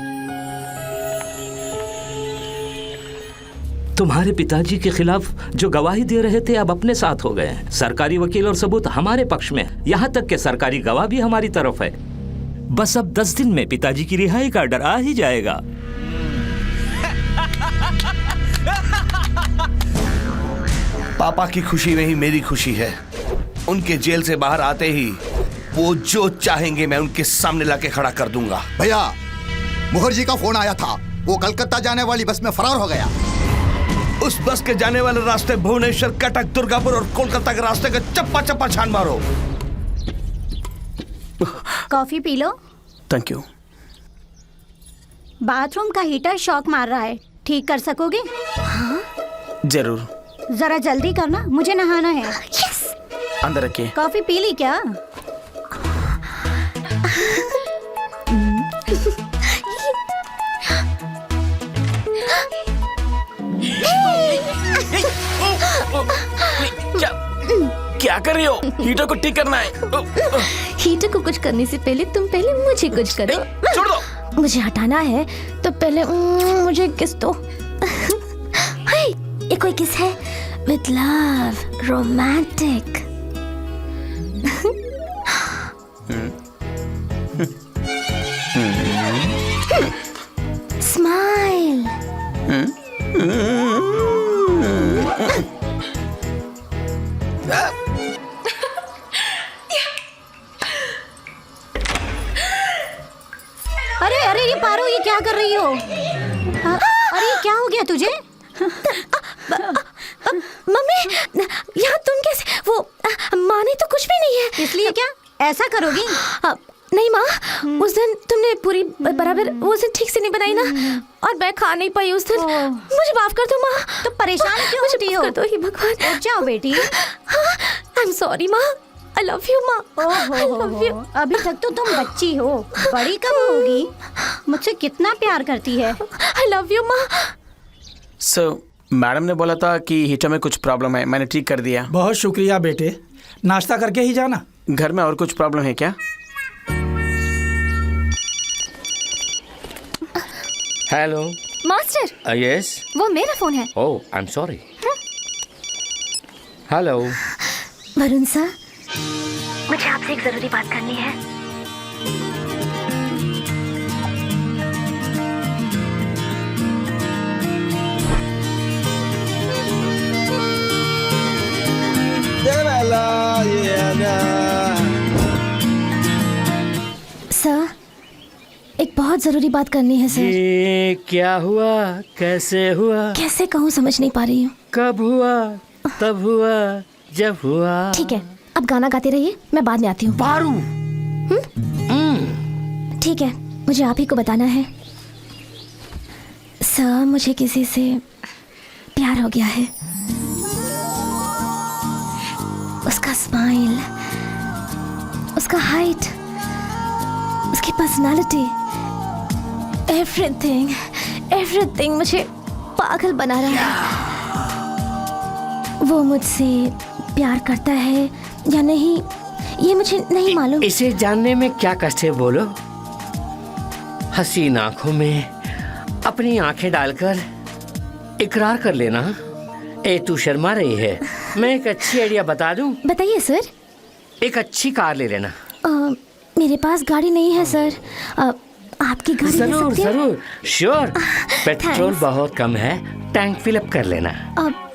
तुम्हारे पिताजी के खिलाफ जो गवाही दे रहे थे अब अपने साथ हो गए हैं। सरकारी वकील और सबूत हमारे पक्ष में, यहाँ तक कि सरकारी गवाह भी हमारी तरफ है। बस अब 10 दिन में पिताजी की रिहाई का ऑर्डर आ ही जाएगा। पापा की खुशी में ही मेरी खुशी है। उनके जेल से बाहर आते ही वो जो चाहेंगे मैं उनके सामने लाके खड़ा कर दूंगा। भैया, मुखर्जी का फोन आया था, वो कलकत्ता जाने वाली बस में फरार हो गया। उस बस के जाने वाले रास्ते भुवनेश्वर, कटक, दुर्गापुर और कोलकाता के रास्ते का चप्पा चप्पा छान मारो। Coffee P low. Thank you. Bathroom का हीटर शॉक मार रहा है, ठीक कर सकोगे? हाँ? जरूर। जरा जल्दी करना, मुझे नहाना है। यस। अंदर रखिए। कॉफी पी ली क्या? क्या कर रही हो? हीटर को ठीक करना है। हीटर को कुछ करने से पहले तुम पहले मुझे कुछ करो। छोड़ दो। मुझे हटाना है तो पहले मुझे किस दो। ये कोई किस है? With love, romantic. स्माइल। अरे अरे, ये पारो, ये क्या कर रही हो? अरे क्या हो गया तुझे? मम्मी, यहाँ तुम कैसे? वो माँ ने तो कुछ भी नहीं है। इसलिए क्या ऐसा करोगी? नहीं माँ, उस दिन तुमने पूरी बराबर उस दिन ठीक से नहीं बनाई ना, और मैं खा नहीं पाई उस दिन। मुझे माफ कर दो माँ। तो परेशान क्यों होती हो? कर दो ही भगवान। उठ जाओ बेटी। आई एम सॉरी माँ। I love you माँ। I love you। अभी तक तो तुम बच्ची हो, बड़ी कब होगी? मुझसे कितना प्यार करती है। I love you माँ। सो मैडम ने बोला था कि हीटर में कुछ प्रॉब्लम है, मैंने ठीक कर दिया। बहुत शुक्रिया बेटे, नाश्ता करके ही जाना। घर में और कुछ प्रॉब्लम है क्या? Hello master. यस। वो मेरा फोन है। Oh, I am sorry. Hello Varun sir, मुझे आपसे एक जरूरी बात करनी है। सर, एक बहुत जरूरी बात करनी है सर। ये क्या हुआ? कैसे हुआ? कैसे कहूँ, समझ नहीं पा रही हूँ। कब हुआ? तब हुआ जब हुआ। ठीक है, अब गाना गाते रहिए, मैं बाद में आती हूँ। पारू। ठीक है, मुझे आप ही को बताना है। सर, मुझे किसी से प्यार हो गया है। उसका स्माइल, उसका हाइट, उसकी पर्सनालिटी, एवरीथिंग मुझे पागल बना रहा है। वो मुझसे प्यार करता है या नहीं, ये मुझे नहीं मालूम। इसे जानने में क्या कष्ट है बोलो? हसीन आंखों में अपनी आंखें डालकर इकरार कर लेना। ए, तू शर्मा रही है। मैं एक अच्छी आइडिया बता दूं? बताइए सर। एक अच्छी कार ले लेना। मेरे पास गाड़ी नहीं है सर। आपकी गाड़ी ले जरूर सकते हैं? जरूर, श्योर। पेट्रोल बहुत कम है, टैंक फिलअप कर लेना।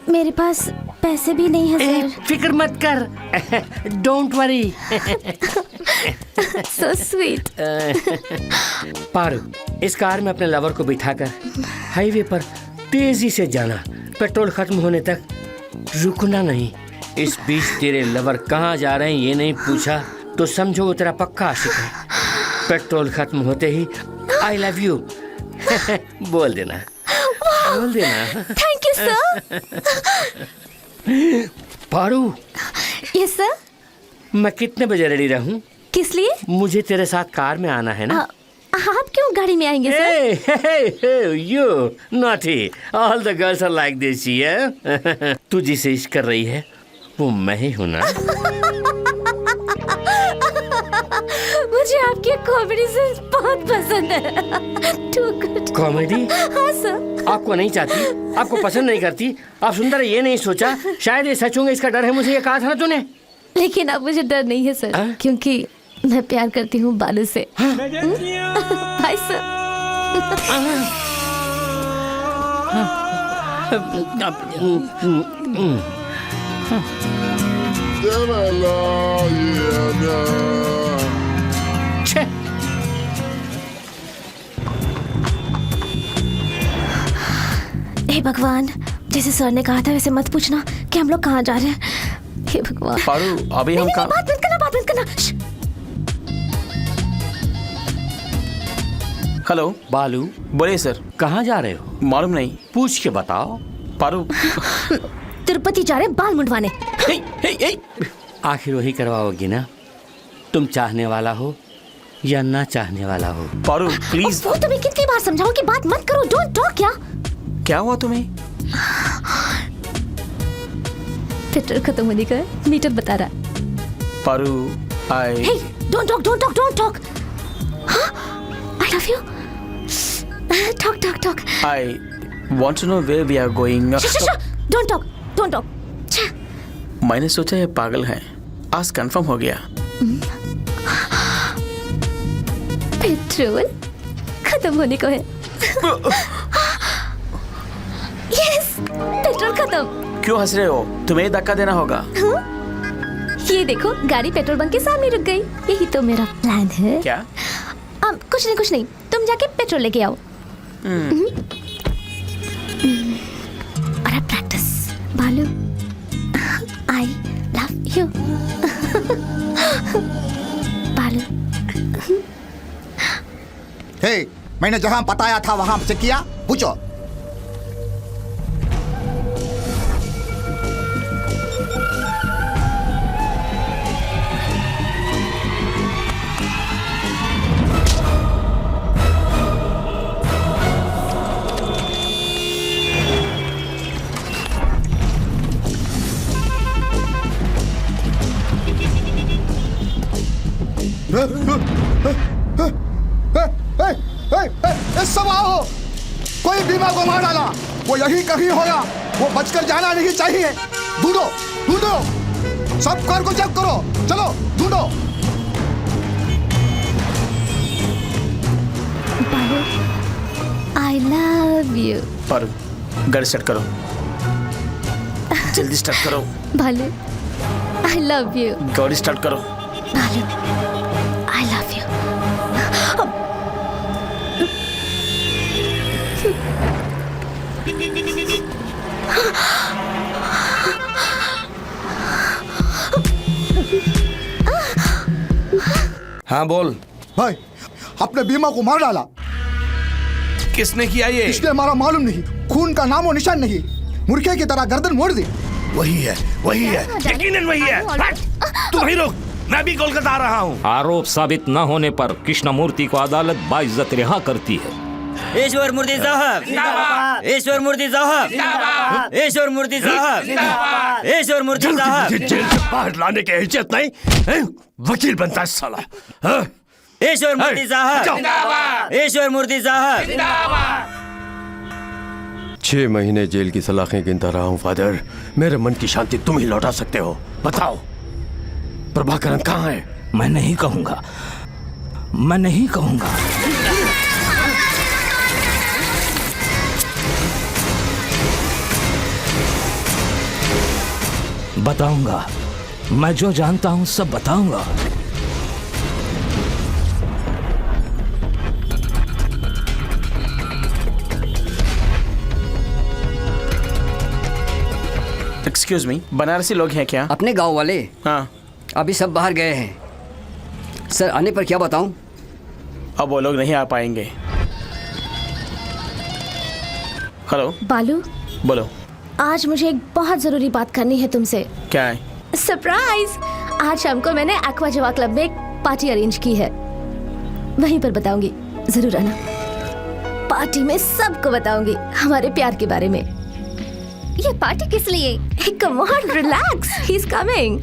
मेरे पास पैसे भी नहीं है सर। फिक्र मत कर, don't worry. So sweet. Paru, इस कार में अपने लवर को बिठाकर हाईवे पर तेजी से जाना, पेट्रोल खत्म होने तक रुकना नहीं। इस बीच तेरे लवर कहाँ जा रहे हैं ये नहीं पूछा तो समझो वो तेरा पक्का आशिक है। पेट्रोल खत्म होते ही आई लव यू बोल देना, बोल देना। Thank you sir. Paru. Yes sir. मैं कितने बजे रेडी रहूं? किस लिए? मुझे तेरे साथ कार में आना है ना। आप क्यों गाड़ी में आएंगे sir? You naughty. All the girls are like this, yeah? तू जिसे इश्क कर रही है वो मैं ही हूँ ना। मुझे आपकी कॉमेडी सेंस बहुत पसंद है। Too good. कॉमेडी? हाँ सर। आपको नहीं चाहती, आपको पसंद नहीं करती, आप सुंदर ये नहीं सोचा शायद ये सच होंगे, इसका डर है, मुझे ये कहा था ना तूने। लेकिन अब मुझे डर नहीं है सर, क्योंकि मैं प्यार करती हूँ बालू से। Hi sir. हे भगवान, जैसे सर ने कहा था वैसे मत पूछना कि हम लोग कहाँ जा रहे हैं। हे भगवान। पारू अभी हम कहाँ? बात मत करना, बात मत करना। हेलो बालू। बोलिए सर। कहाँ जा रहे हो? मालूम नहीं। पूछ के बताओ। पारू तिरुपति जा रहे बाल मुंडवाने। आखिर वही करवाओगी ना? तुम चाहने वाला हो या ना चाहने वाला हो? पारू प्लीज। वो तुम्हें कितनी बार समझाऊं कि बात मत करो, डोंट टॉक। क्या हुआ तुम्हें? पेट्रोल खत्म होने का मीटर बता रहा। Paru I don't talk, don't talk, don't talk. I love you. Talk talk talk. I want to know where we are going. Don't talk, don't talk. मैंने सोचा ये पागल है, आज कंफर्म हो गया। पेट्रोल खत्म होने को है। यस, पेट्रोल खत्म। क्यों हंस रहे हो? तुम्हें धक्का देना होगा। ये देखो, गाड़ी पेट्रोल बंक के सामने रुक गई। यही तो मेरा प्लान है। क्या? कुछ नहीं, कुछ नहीं। तुम जाके पेट्रोल लेके आओ। और अब प्रैक्टिस। बालू, आई लव यू। बालू। हे, मैंने जहां बताया था वहां चेक किया? पूछो। सब आओ, कोई बीमा को मार डाला, वो यही कहीं होगा, वो बचकर जाना नहीं चाहिए। ढूंढो, ढूंढो, सब कार को चेक करो, चलो ढूंढो। आई लव यू। पर गाड़ी स्टार्ट करो, जल्दी स्टार्ट करो। बालू, आई लव यू। गाड़ी स्टार्ट करो। बालू, आई लव यू। हाँ बोल भाई, अपने बीमा को मार डाला। किसने किया ये? इसने मारा मालूम नहीं, खून का नामो निशान नहीं, मुर्गे की तरह गर्दन मोड़ दी। वही है, वही है, यकीनन वही है। तू वहीं रुक, मैं भी कोलकाता आ रहा हूँ। आरोप साबित न होने पर कृष्णमूर्ति को अदालत बाइज्जत रिहा करती है। ईश्वर मूर्ति साहब, ईश्वर मूर्ति साहब, ईश्वर मूर्ति साहब, ईश्वर मूर्ति साहब। जेल से बाहर लाने की हैसियत नहीं, वकील बनता है साला। ईश्वर मूर्ति साहब, ईश्वर मूर्ति साहब। 6 महीने जेल की सलाखें गिनता रहा हूँ फादर, मेरे मन की शांति तुम ही लौटा सकते हो। बताओ प्रभाकरन कहाँ है? मैं नहीं कहूंगा, मैं नहीं कहूंगा। बताऊंगा, मैं जो जानता हूं सब बताऊंगा। एक्सक्यूज मी, बनारसी लोग हैं क्या? अपने गांव वाले? हाँ। अभी सब बाहर गए हैं सर, आने पर क्या बताऊं? अब वो लोग नहीं आ पाएंगे। हेलो बालू, बोलो। आज मुझे एक बहुत जरूरी बात करनी है तुमसे। क्या है? सरप्राइज! आज शाम को मैंने एक्वा जवा क्लब में एक पार्टी अरेंज की है, वहीं पर बताऊंगी, जरूर आना। पार्टी में सबको बताऊंगी हमारे प्यार के बारे में। ये पार्टी किस लिए? Come on, relax, he is coming.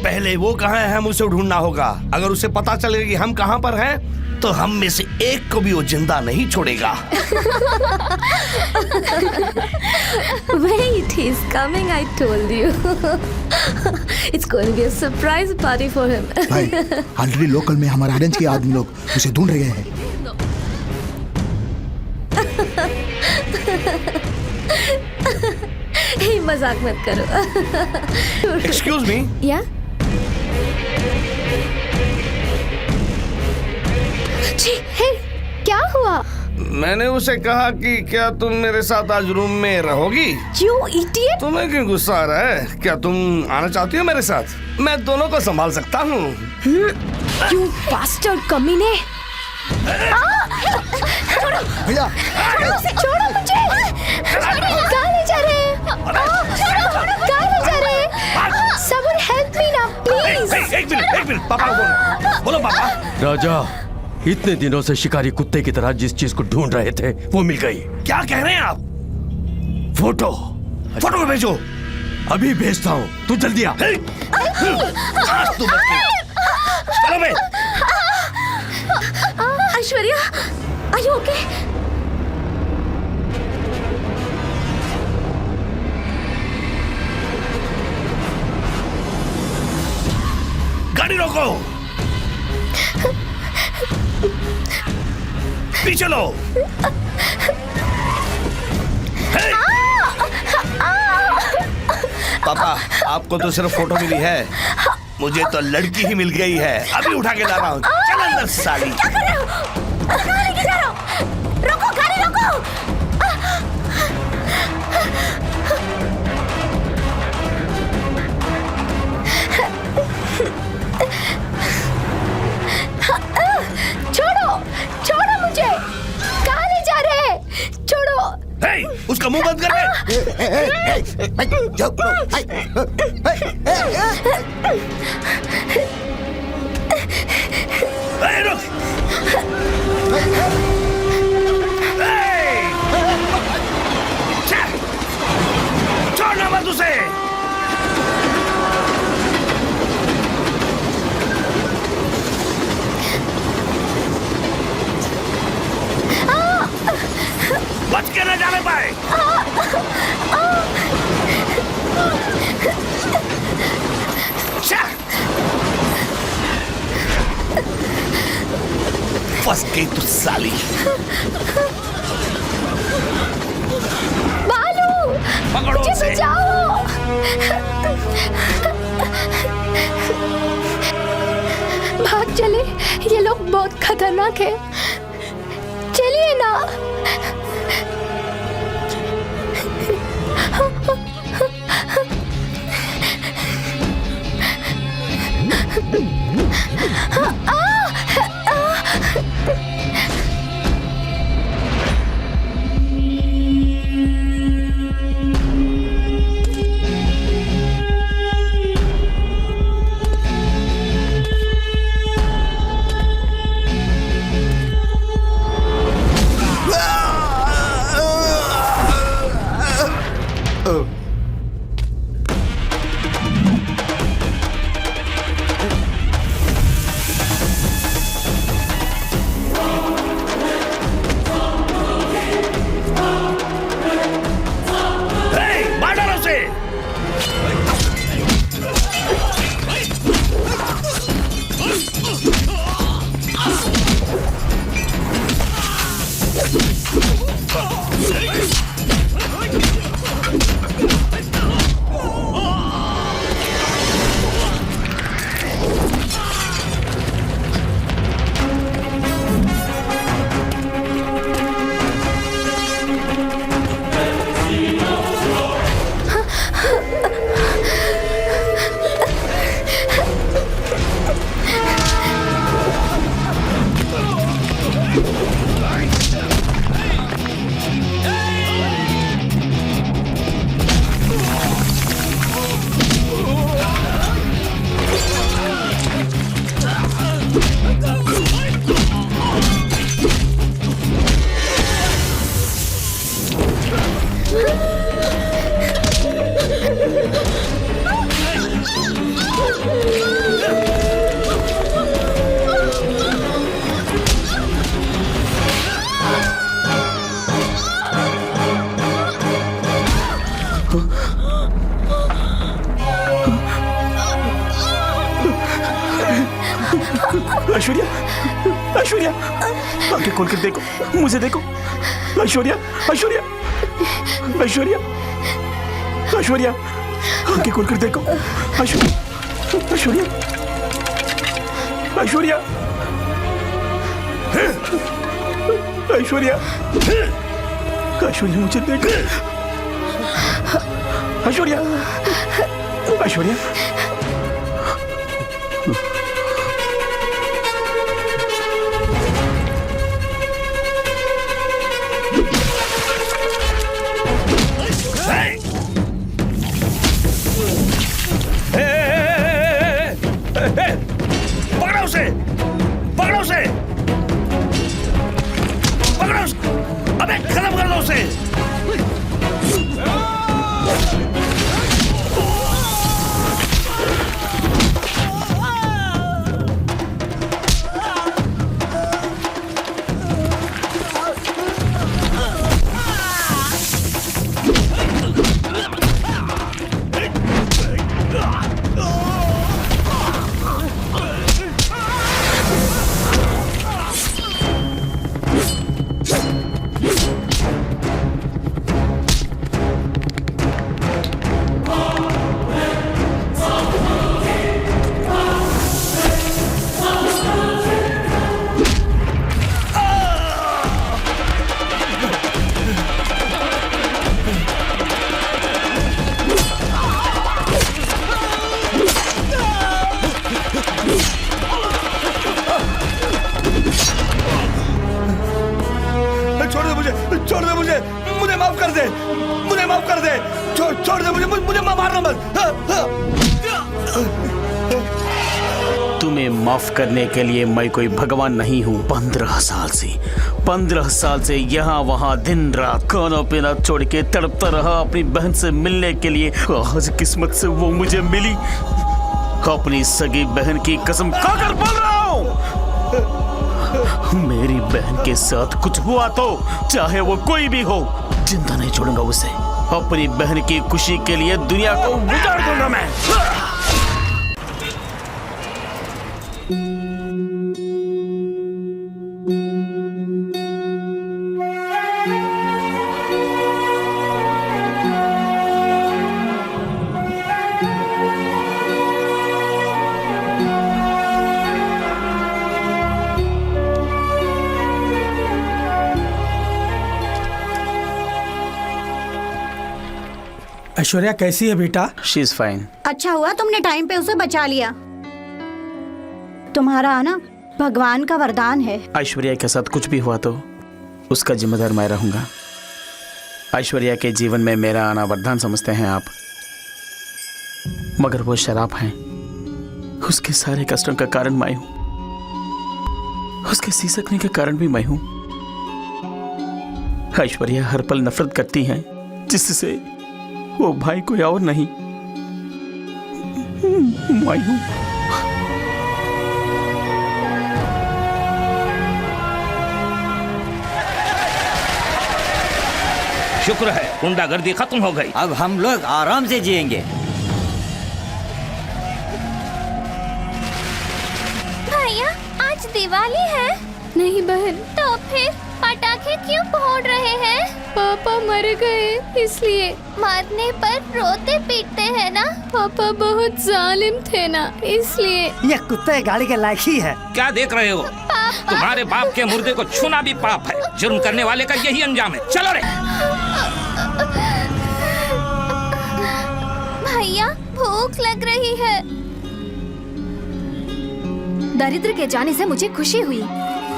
पहले वो कहाँ है हम उसे ढूंढना होगा। अगर उसे पता चलेगा कि हम कहाँ पर हैं तो हम में से एक को भी वो जिंदा नहीं छोड़ेगा। Wait, he's coming, I told you. It's going to be a surprise party for him. भाई, ऑलरेडी लोकल में हमारे ऑरेंज के आदमी लोग उसे ढूंढ रहे हैं। हे, मजाक मत करो। Excuse me? या? जी, हे, क्या हुआ? मैंने उसे कहा कि क्या तुम मेरे साथ आज रूम में रहोगी? You idiot! तुम्हें क्यों गुस्सा आ रहा है? क्या तुम आना चाहती हो मेरे साथ? मैं दोनों को संभाल सकता हूँ। You bastard कमीने! भैया, छोड़ो मुझे! कहाँ ले जा रहे हैं? कहाँ ले जा रहे हैं? Someone help me now, please! एक मिनट, पापा को बोलो पापा। राजा, इतने दिनों से शिकारी कुत्ते की तरह जिस चीज को ढूंढ रहे थे वो मिल गई। क्या कह रहे हैं आप? फोटो में भेजो। अभी भेजता हूँ, तू जल्दी आ। आज तू बच गई। चलो बे। Aishwarya, are you okay? गाड़ी रोको, पीछे लो। पापा, आपको तो सिर्फ फोटो मिली है, मुझे तो लड़की ही मिल गई है। अभी उठा के ला रहा हूँ। चल अंदर साली। क्या कर रहे हो? कहाँ लेके जा रहे हो? रोको, गाड़ी रोको! छोड़ो मुझे! कहाँ ले जा रहे हैं? छोड़ो! उसका मुंह बंद कर छोड़ना मत उसे। बच के न जाने पाए। फंस गई तू साली। बालू, पकड़ो मुझे उसे। बचाओ! भाग चले, ये लोग बहुत खतरनाक है। चलिए ना। ऐश्वर्या, आंखें खोल कर देखो, मुझे देखो। ऐश्वर्या, ऐश्वर्या, ऐश्वर्या, ऐश्वर्या, आंखें खोल कर देखो। ऐश्वर्या, ऐश्वर्या, ऐश्वर्या, ऐश्वर्या, ऐश्वर्या, मुझे देखो। ऐश्वर्या, ऐश्वर्या, पकड़ो उसे, पकड़ो उसे, पकड़ो उसे, अबे खत्म कर दो उसे। छोड़ दे मुझे, मुझे माफ कर दे, मुझे माफ कर दे, छोड़ दे मुझे, मुझे मारना मत। तुम्हें माफ करने के लिए मैं कोई भगवान नहीं हूँ। 15 साल से यहाँ वहाँ दिन रात खाना पीना छोड़ के तड़पता रहा अपनी बहन से मिलने के लिए। आज किस्मत से वो मुझे मिली। अपनी सगी बहन की कसम खाकर बोल रहा हूँ, मेरी बहन के साथ कुछ हुआ तो चाहे वो कोई भी हो, जिंदा नहीं छोड़ूंगा उसे। अपनी बहन की खुशी के लिए दुनिया को उजाड़ दूंगा मैं। ऐश्वर्या कैसी है बेटा? She is fine. अच्छा हुआ तुमने टाइम पे उसे बचा लिया। तुम्हारा आना भगवान का वरदान है। ऐश्वर्या के साथ कुछ भी हुआ तो उसका जिम्मेदार मैं रहूंगा। ऐश्वर्या के जीवन में मेरा आना वरदान समझते हैं आप, मगर वो शराब है। उसके सारे कष्टों का कारण मैं हूं, उसके सिसकने का कारण भी मैं हूं। ऐश्वर्या हर पल नफरत करती है, जिससे वो भाई कोई और नहीं, मैं हूं। शुक्र है गुंडागर्दी खत्म हो गई। अब हम लोग आराम से जिएंगे। भैया आज दिवाली है। नहीं बहन। तो फिर पटाखे क्यों फोड़ रहे हैं? पापा मर गए इसलिए। मरने पर रोते पीटते हैं ना। पापा बहुत जालिम थे ना, इसलिए। ये कुत्ते गाड़ी के लायक ही है। क्या देख रहे हो? तुम्हारे बाप के मुर्दे को छूना भी पाप है। जुर्म करने वाले का यही अंजाम है। चलो रे। भैया भूख लग रही है। दरिद्र के जाने से मुझे खुशी हुई।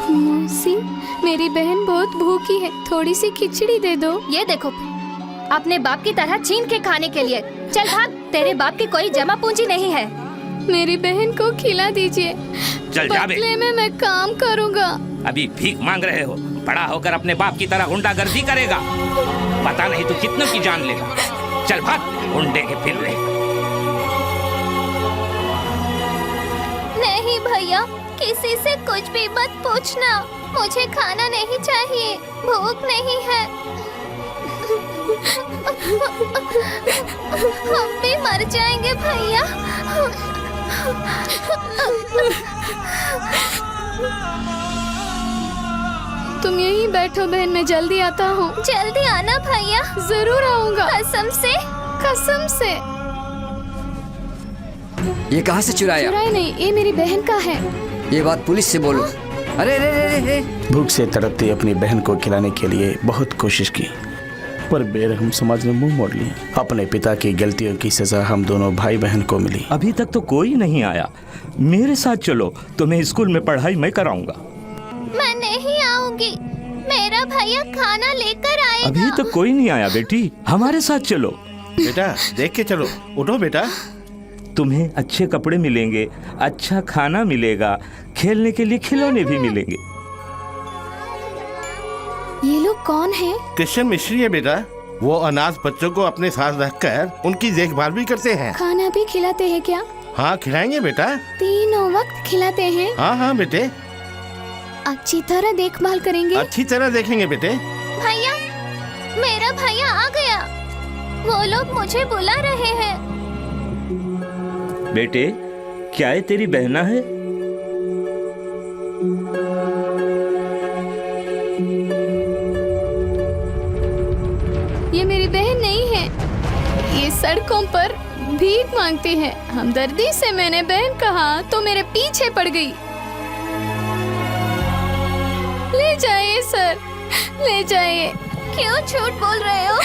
मौसी, मेरी बहन बहुत भूखी है, थोड़ी सी खिचड़ी दे दो। ये देखो, अपने बाप की तरह छीन के खाने के लिए। चल भाग, तेरे बाप की कोई जमा पूंजी नहीं है। मेरी बहन को खिला दीजिए। चल जा बे। बदले में मैं काम करूँगा। अभी भीख मांग रहे हो, बड़ा होकर अपने बाप की तरह गुंडागर्दी करेगा। पता नहीं तू कितनों की जान लेगा। चल भाग, गुंडे के फिर रहे। नहीं भैया, किसी से कुछ भी मत पूछना। मुझे खाना नहीं चाहिए, भूख नहीं है। हम भी मर जाएंगे भैया। तुम यहीं बैठो बहन, मैं जल्दी आता हूँ। जल्दी आना भैया। जरूर आऊंगा। कसम से। कसम से। ये कहाँ से चुराया? चुराया नहीं, ये मेरी बहन का है। ये बात पुलिस से बोलो। अरे रे रे रे। भूख से तड़पती अपनी बहन को खिलाने के लिए बहुत कोशिश की, पर बेरहम समाज ने मुंह मोड़ लिया। अपने पिता की गलतियों की सजा हम दोनों भाई बहन को मिली। अभी तक तो कोई नहीं आया। मेरे साथ चलो, तुम्हें स्कूल में पढ़ाई मैं कराऊंगा। मैं नहीं आऊंगी, मेरा भैया खाना लेकर आएगा। अभी तक कोई नहीं आया बेटी, हमारे साथ चलो। बेटा देख के चलो, उठो बेटा। तुम्हें अच्छे कपड़े मिलेंगे, अच्छा खाना मिलेगा, खेलने के लिए खिलौने भी मिलेंगे। ये लोग कौन है? क्रिश्चियन मिस्ट्री है बेटा। वो अनाथ बच्चों को अपने साथ रखकर उनकी देखभाल भी करते हैं। खाना भी खिलाते हैं क्या? हाँ खिलाएंगे बेटा। तीनों वक्त खिलाते हैं? हाँ हाँ बेटे। अच्छी तरह देखभाल करेंगे? अच्छी तरह देखेंगे बेटे। भैया, मेरा भैया आ गया। वो लोग मुझे बुला रहे हैं। बेटे, क्या ये तेरी बहना है? ये मेरी बहन नहीं है। ये सड़कों पर भीख मांगती है। हमदर्दी से मैंने बहन कहा तो मेरे पीछे पड़ गई। ले जाइए सर, ले जाइए। क्यों झूठ बोल रहे हो?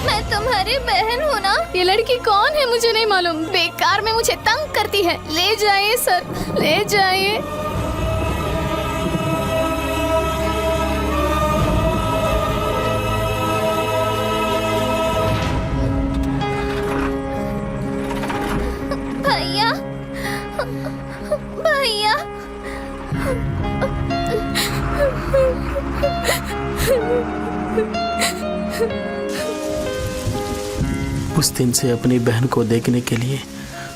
मैं तुम्हारी बहन हूँ ना। ये लड़की कौन है मुझे नहीं मालूम, बेकार में मुझे तंग करती है। ले जाइए सर, ले जाइए। भैया, भैया। उस दिन से अपनी बहन को देखने के लिए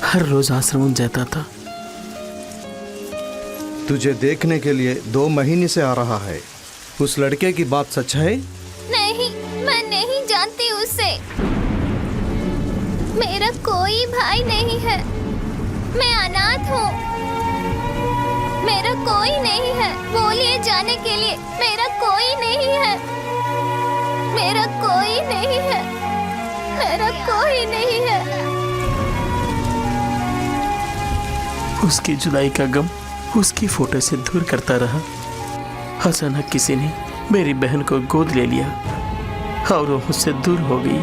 हर रोज आश्रम जाता था। तुझे देखने के लिए 2 महीने से आ रहा है। उस लड़के की बात सच है? नहीं, मैं नहीं जानती उसे। मेरा कोई भाई नहीं है। मैं अनाथ हूँ। मेरा कोई नहीं है। बोलिए जाने के लिए। मेरा कोई नहीं है। मेरा कोई नहीं है। मेरा कोई नहीं है। उसकी जुदाई का गम उसकी फोटो से दूर करता रहा। अचानक किसी ने मेरी बहन को गोद ले लिया और वो मुझसे दूर हो गई।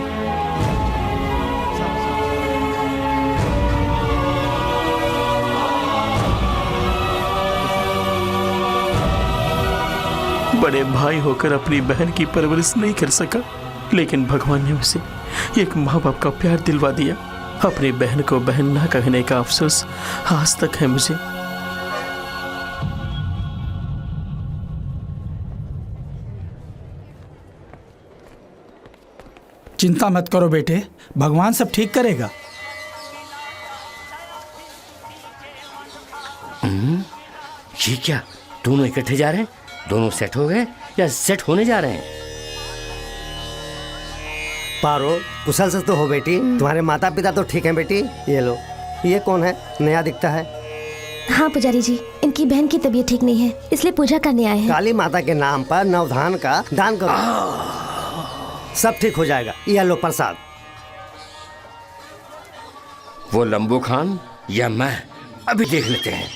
बड़े भाई होकर अपनी बहन की परवरिश नहीं कर सका, लेकिन भगवान ने उसे एक माँ बाप का प्यार दिलवा दिया। अपनी बहन को बहन ना कहने का अफसोस आज तक है मुझे। चिंता मत करो बेटे, भगवान सब ठीक करेगा। ये क्या, दोनों इकट्ठे जा रहे हैं? दोनों सेट हो गए या सेट होने जा रहे हैं? पारो, कुशल से तो हो बेटी? तुम्हारे माता पिता तो ठीक हैं बेटी? ये लो, ये कौन है? नया दिखता है। हाँ पुजारी जी, इनकी बहन की तबीयत ठीक नहीं है, इसलिए पूजा करने आए हैं। काली माता के नाम पर नवधान का दान करो, सब ठीक हो जाएगा। ये लो प्रसाद। वो लंबू खान या मैं, अभी देख लेते हैं।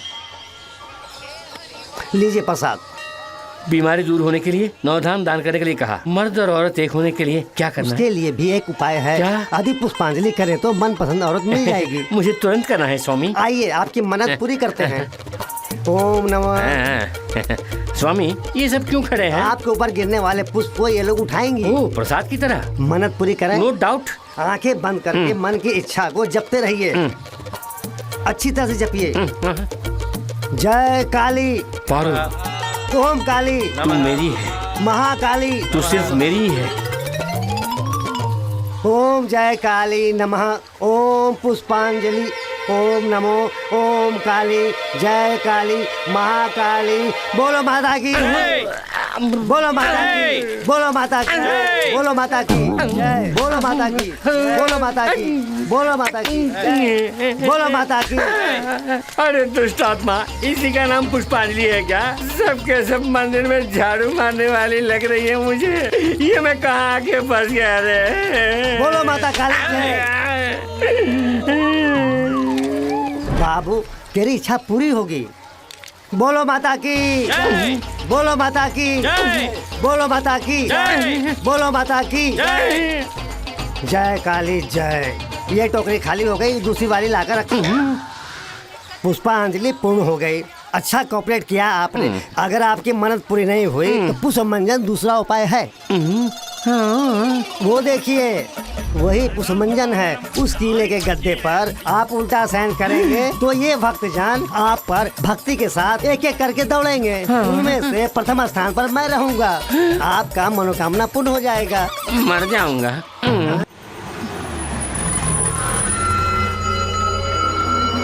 लीजिए प्रसाद। बीमारी दूर होने के लिए नवधान दान करने के लिए कहा। मर्द और औरत एक होने के लिए क्या करना उसके है? लिए भी एक उपाय है। क्या? यदि पुष्पांजलि करें तो मनपसंद औरत मिल जाएगी। मुझे तुरंत करना है स्वामी। आइए, आपकी मन्नत पूरी करते हैं। ओम नमः। स्वामी, ये सब क्यों खड़े हैं? आपके ऊपर गिरने वाले पुष्प को ये लोग उठाएंगे। ओह, प्रसाद की तरह। मन्नत पूरी करें। No doubt. आंखें बंद करके मन की इच्छा को जपते रहिए। अच्छी तरह से जपिए। जय काली। पारो, ओम काली। तू मेरी है। महाकाली। तू सिर्फ मेरी ही है। ओम जय काली नमः। ओम पुष्पांजलि। ओम नमो ओम काली। जय काली महाकाली। बोलो माता की। बोलो माता की, बोलो माता की, बोलो माता की, बोलो माता की, बोलो माता की, बोलो माता की, बोलो माता की। अरे दुष्ट आत्मा, इसी का नाम पुष्पांजलि है क्या? सबके सब मंदिर में झाड़ू मारने वाली लग रही है मुझे। ये मैं कहाँ आके फंस गया रे? बोलो माता काली जय। बाबू तेरी इच्छा पूरी होगी। बोलो माता की, बोलो माता की, बोलो माता की, बोलो माता की। जय काली जय। ये टोकरी खाली हो गई, दूसरी वाली लाकर रखी। पुष्पांजलि पूर्ण हो गई। अच्छा कॉपरेट किया आपने। अगर आपकी मन्नत पूरी नहीं हुई तो पुष्पमंजन दूसरा उपाय है। वो देखिए, वही पुष्पमंजन है। उस किले के गद्दे पर आप उल्टा सहन करेंगे तो ये भक्तजन आप पर भक्ति के साथ एक एक करके दौड़ेंगे। उनमें से प्रथम स्थान पर मैं रहूंगा। आपका मनोकामना पूर्ण हो जाएगा। मर जाऊंगा।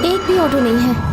एक भी ऑटो नहीं है।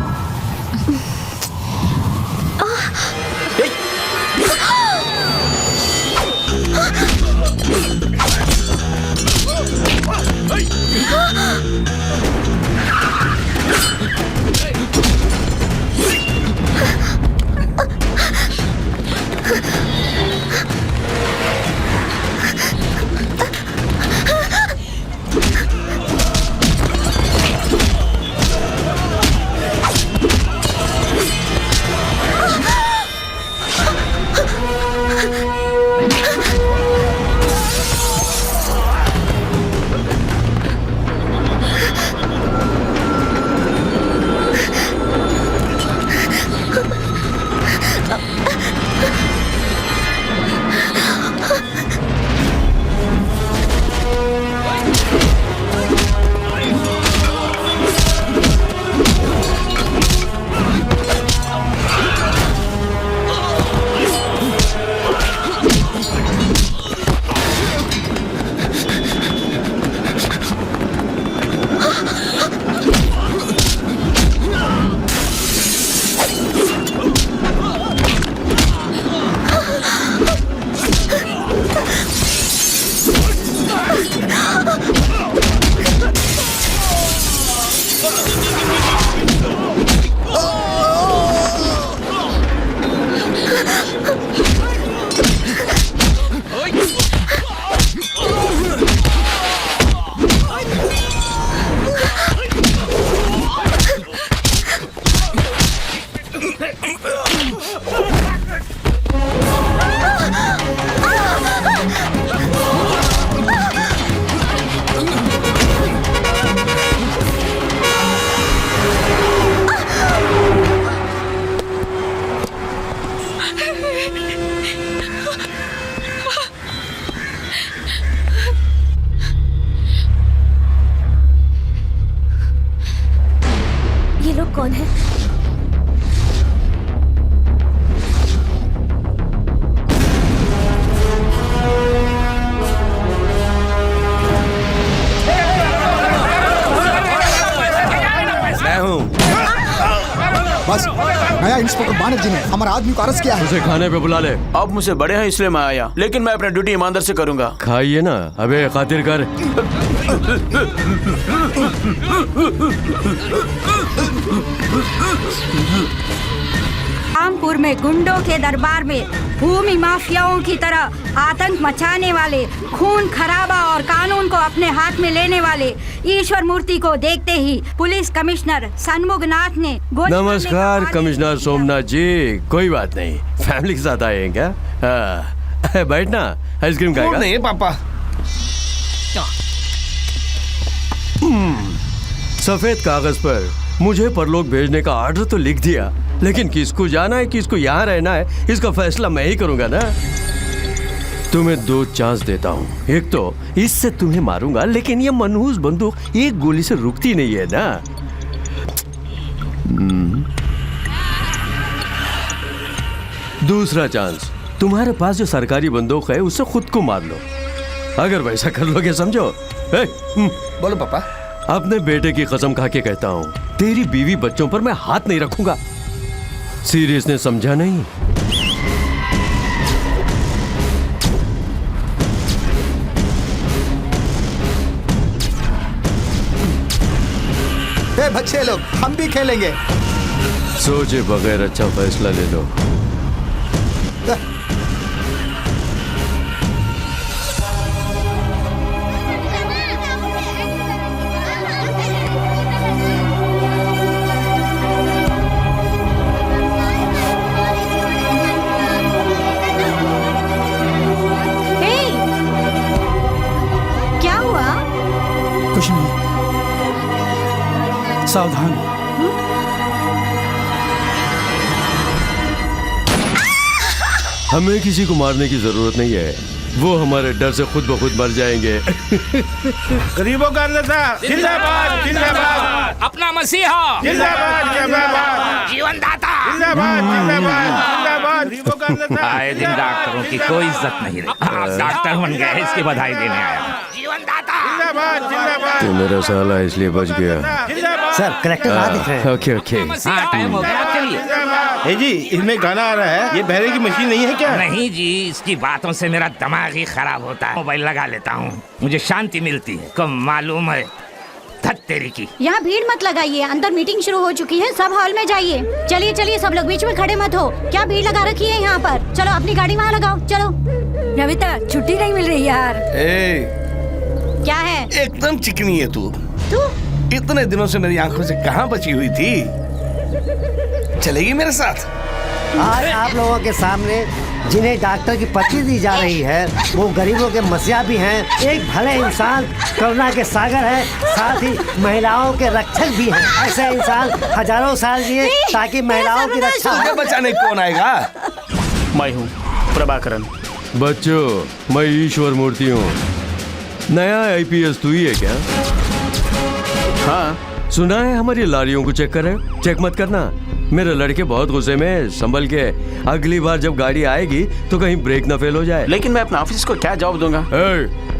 ये लोग कौन है? मैं हूँ। बस नया इंस्पेक्टर बानर जी ने हमारा आदमी को अरेस्ट किया है। उसे खाने पे बुला ले। अब मुझसे बड़े हैं इसलिए मैं आया, लेकिन मैं अपनी ड्यूटी ईमानदार से करूंगा। खाइए ना, अबे खातिर कर। रामपुर में गुंडों के दरबार में भूमि माफियाओं की तरह आतंक मचाने वाले, खून खराबा और कानून को अपने हाथ में लेने वाले ईश्वर मूर्ति को देखते ही पुलिस कमिश्नर सन्मुखनाथ ने नमस्कार कमिश्नर सोमनाथ जी। कोई बात नहीं, फैमिली के साथ आए हैं क्या? बैठना, आइसक्रीम खाएगा? नहीं पापा। सफेद कागज पर मुझे परलोक भेजने का ऑर्डर तो लिख दिया, लेकिन किसको जाना है किसको यहाँ रहना है इसका फैसला मैं ही करूंगा ना। तुम्हें 2 चांस देता हूँ। एक तो इससे तुम्हें मारूंगा, लेकिन ये मनहूस बंदूक एक गोली से रुकती नहीं है ना। दूसरा चांस, तुम्हारे पास जो सरकारी बंदूक है उससे खुद को मार लो। अगर वैसा कर लोगे समझो। बोलो पापा। अपने बेटे की कसम खा के कहता हूँ, तेरी बीवी बच्चों पर मैं हाथ नहीं रखूंगा। सीरियसनेस समझा नहीं? ए बच्चे लोग, हम भी खेलेंगे। सोचे बगैर अच्छा फैसला ले लो। क्या हुआ? कुछ नहीं, सावधान। हमें किसी को मारने की जरूरत नहीं है, वो हमारे डर से खुद ब खुद मर जाएंगे। गरीबों का नेता जिंदाबाद जिंदाबाद, अपना मसीहा जिंदाबाद जिंदाबाद, जीवन दाता जिंदाबाद जिंदाबाद जिंदाबाद, गरीबों का नेता। आए दिन डॉक्टरों की कोई इज्जत नहीं रही। आप डॉक्टर बन गए, इसकी बधाई देने आया हूं। जिंदाबाद जिंदाबाद। तो मेरा साला इसलिए बच गया। सर करेक्टर आ दिख रहे हैं। Okay okay. हाँ, टाइम हो गया, चलिए। जी, इसमें गाना आ रहा है, ये बहरे की मशीन नहीं है क्या? नहीं जी, इसकी बातों से मेरा दिमाग ही खराब होता है। मोबाइल लगा लेता हूँ, मुझे शांति मिलती है। कब मालूम है धत तेरी की। यहाँ भीड़ मत लगाइए, अंदर मीटिंग शुरू हो चुकी है, सब हॉल में जाइए। चलिए चलिए, सब लोग बीच में खड़े मत हो। क्या भीड़ लगा रखी है यहाँ पर? चलो अपनी गाड़ी वहाँ लगाओ, चलो। नविता, छुट्टी नहीं मिल रही यार। क्या है? एकदम चिकनी है तू। इतने दिनों से मेरी आंखों से कहाँ बची हुई थी? चलेगी मेरे साथ? आज आप लोगों के सामने जिन्हें डॉक्टर की पदवी दी जा रही है, वो गरीबों के मसीहा भी हैं, एक भले इंसान, करुणा के सागर है, साथ ही महिलाओं के रक्षक भी हैं। ऐसे इंसान हजारों साल जिए ताकि महिलाओं की रक्षा हो। बचाने कौन आएगा? मैं हूँ प्रभाकरन। बच्चों, मैं ईश्वर मूर्ति हूँ। नया आईपीएस तू ही है क्या? हाँ। सुना है हमारी लारियों को चेक करे। चेक मत करना, मेरे लड़के बहुत गुस्से में, संभल के। अगली बार जब गाड़ी आएगी तो कहीं ब्रेक ना फेल हो जाए। लेकिन मैं अपने ऑफिस को क्या जवाब दूंगा?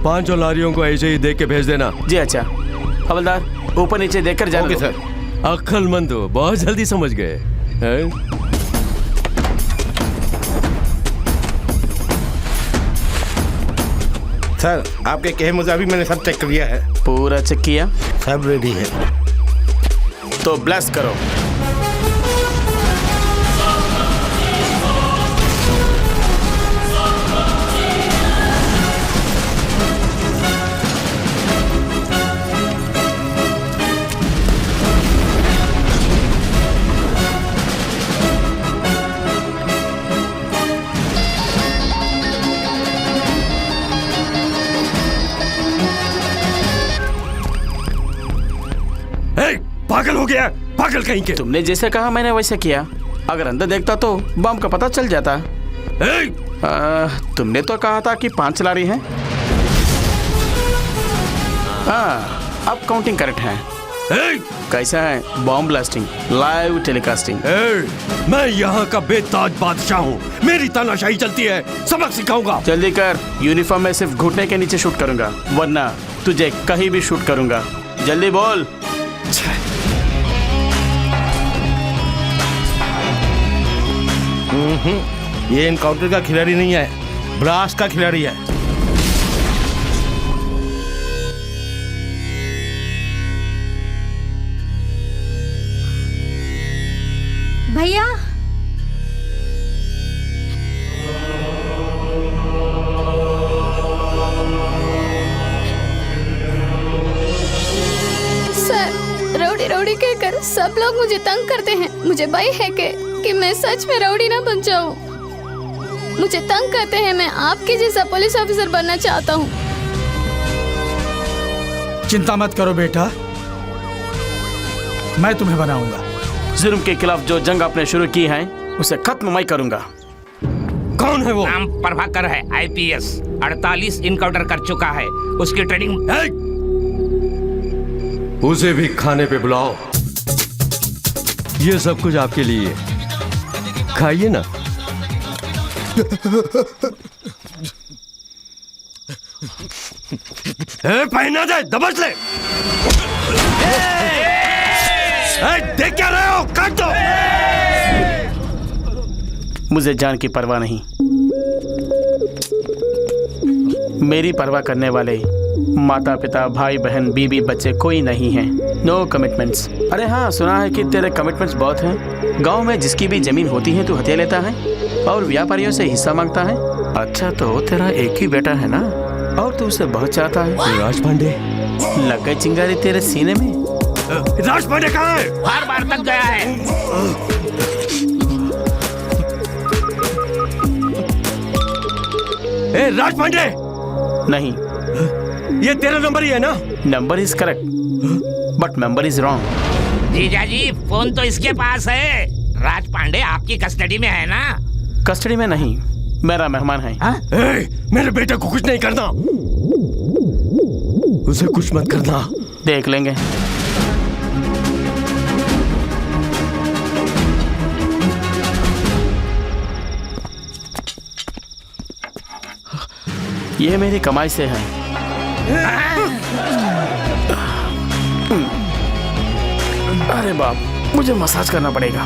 5 लारियों को ऐसे ही देख के भेज देना। जी अच्छा। हवलदार, ऊपर नीचे देखकर जाना। Okay sir. अक्लमंद हो, बहुत जल्दी समझ गए। सर, आपके कहे मुताबिक मैंने सब चेक कर लिया है। पूरा चेक किया? सब रेडी है। तो ब्लेस करो। पागल हो गया, पागल कहीं के। तुमने जैसे कहा मैंने वैसे किया। अगर अंदर देखता तो बम का पता चल जाता। तुमने तो कहा था कि 5 लारी हैं। हाँ, अब काउंटिंग करेक्ट है। कैसा है बॉम्ब ब्लास्टिंग, लाइव टेलीकास्टिंग? मैं यहाँ का बेताज बादशाह हूँ, मेरी तानाशाही चलती है, सबक सिखाऊंगा। जल्दी कर, यूनिफॉर्म में सिर्फ घुटने के नीचे शूट करूंगा, वरना तुझे कहीं भी शूट करूंगा। जल्दी बोल। ये इनकाउंटर का खिलाड़ी नहीं है, ब्लास्ट का खिलाड़ी है। भैया, सर, रौडी रौडी कहकर सब लोग मुझे तंग करते हैं। मुझे भय है कि मैं सच में रौडी ना बन जाऊं। मुझे तंग करते हैं, मैं आपके जैसा पुलिस ऑफिसर बनना चाहता हूं। चिंता मत करो बेटा, मैं तुम्हें बनाऊंगा। जुर्म के खिलाफ जो जंग आपने शुरू की है उसे खत्म मैं करूंगा। कौन है वो? नाम प्रभाकर है, आईपीएस, 48 इनकाउंटर कर चुका है। उसकी ट्रेनिंग। उसे भी खाने पे बुलाओ। ये सब कुछ आपके लिए, खाइए ना। पहना दे, दबच ले। देख क्या रहे हो? काट दो। मुझे जान की परवाह नहीं, मेरी परवाह करने वाले माता पिता भाई बहन बीबी बच्चे कोई नहीं हैं। No commitments. अरे हाँ, सुना है कि तेरे कमिटमेंट्स बहुत हैं। गांव में जिसकी भी जमीन होती है तू हथिया लेता है और व्यापारियों से हिस्सा मांगता है। अच्छा, तो तेरा एक ही बेटा है ना, और तू उसे बहुत चाहता है। राज पांडे, लग गई चिंगारी तेरे सीने में। राज पांडे कहाँ है? हर बार तक गया है। ए, राज पांडे! नहीं, ये तेरा नंबर ही है ना? Number is correct but member is wrong. जीजा जी, फोन तो इसके पास है। राज पांडे आपकी कस्टडी में है ना? कस्टडी में नहीं, मेरा मेहमान है। ए, मेरे बेटे को कुछ नहीं करना, उसे कुछ मत करना। देख लेंगे। ये मेरी कमाई से है। अरे बाप, मुझे मसाज करना पड़ेगा।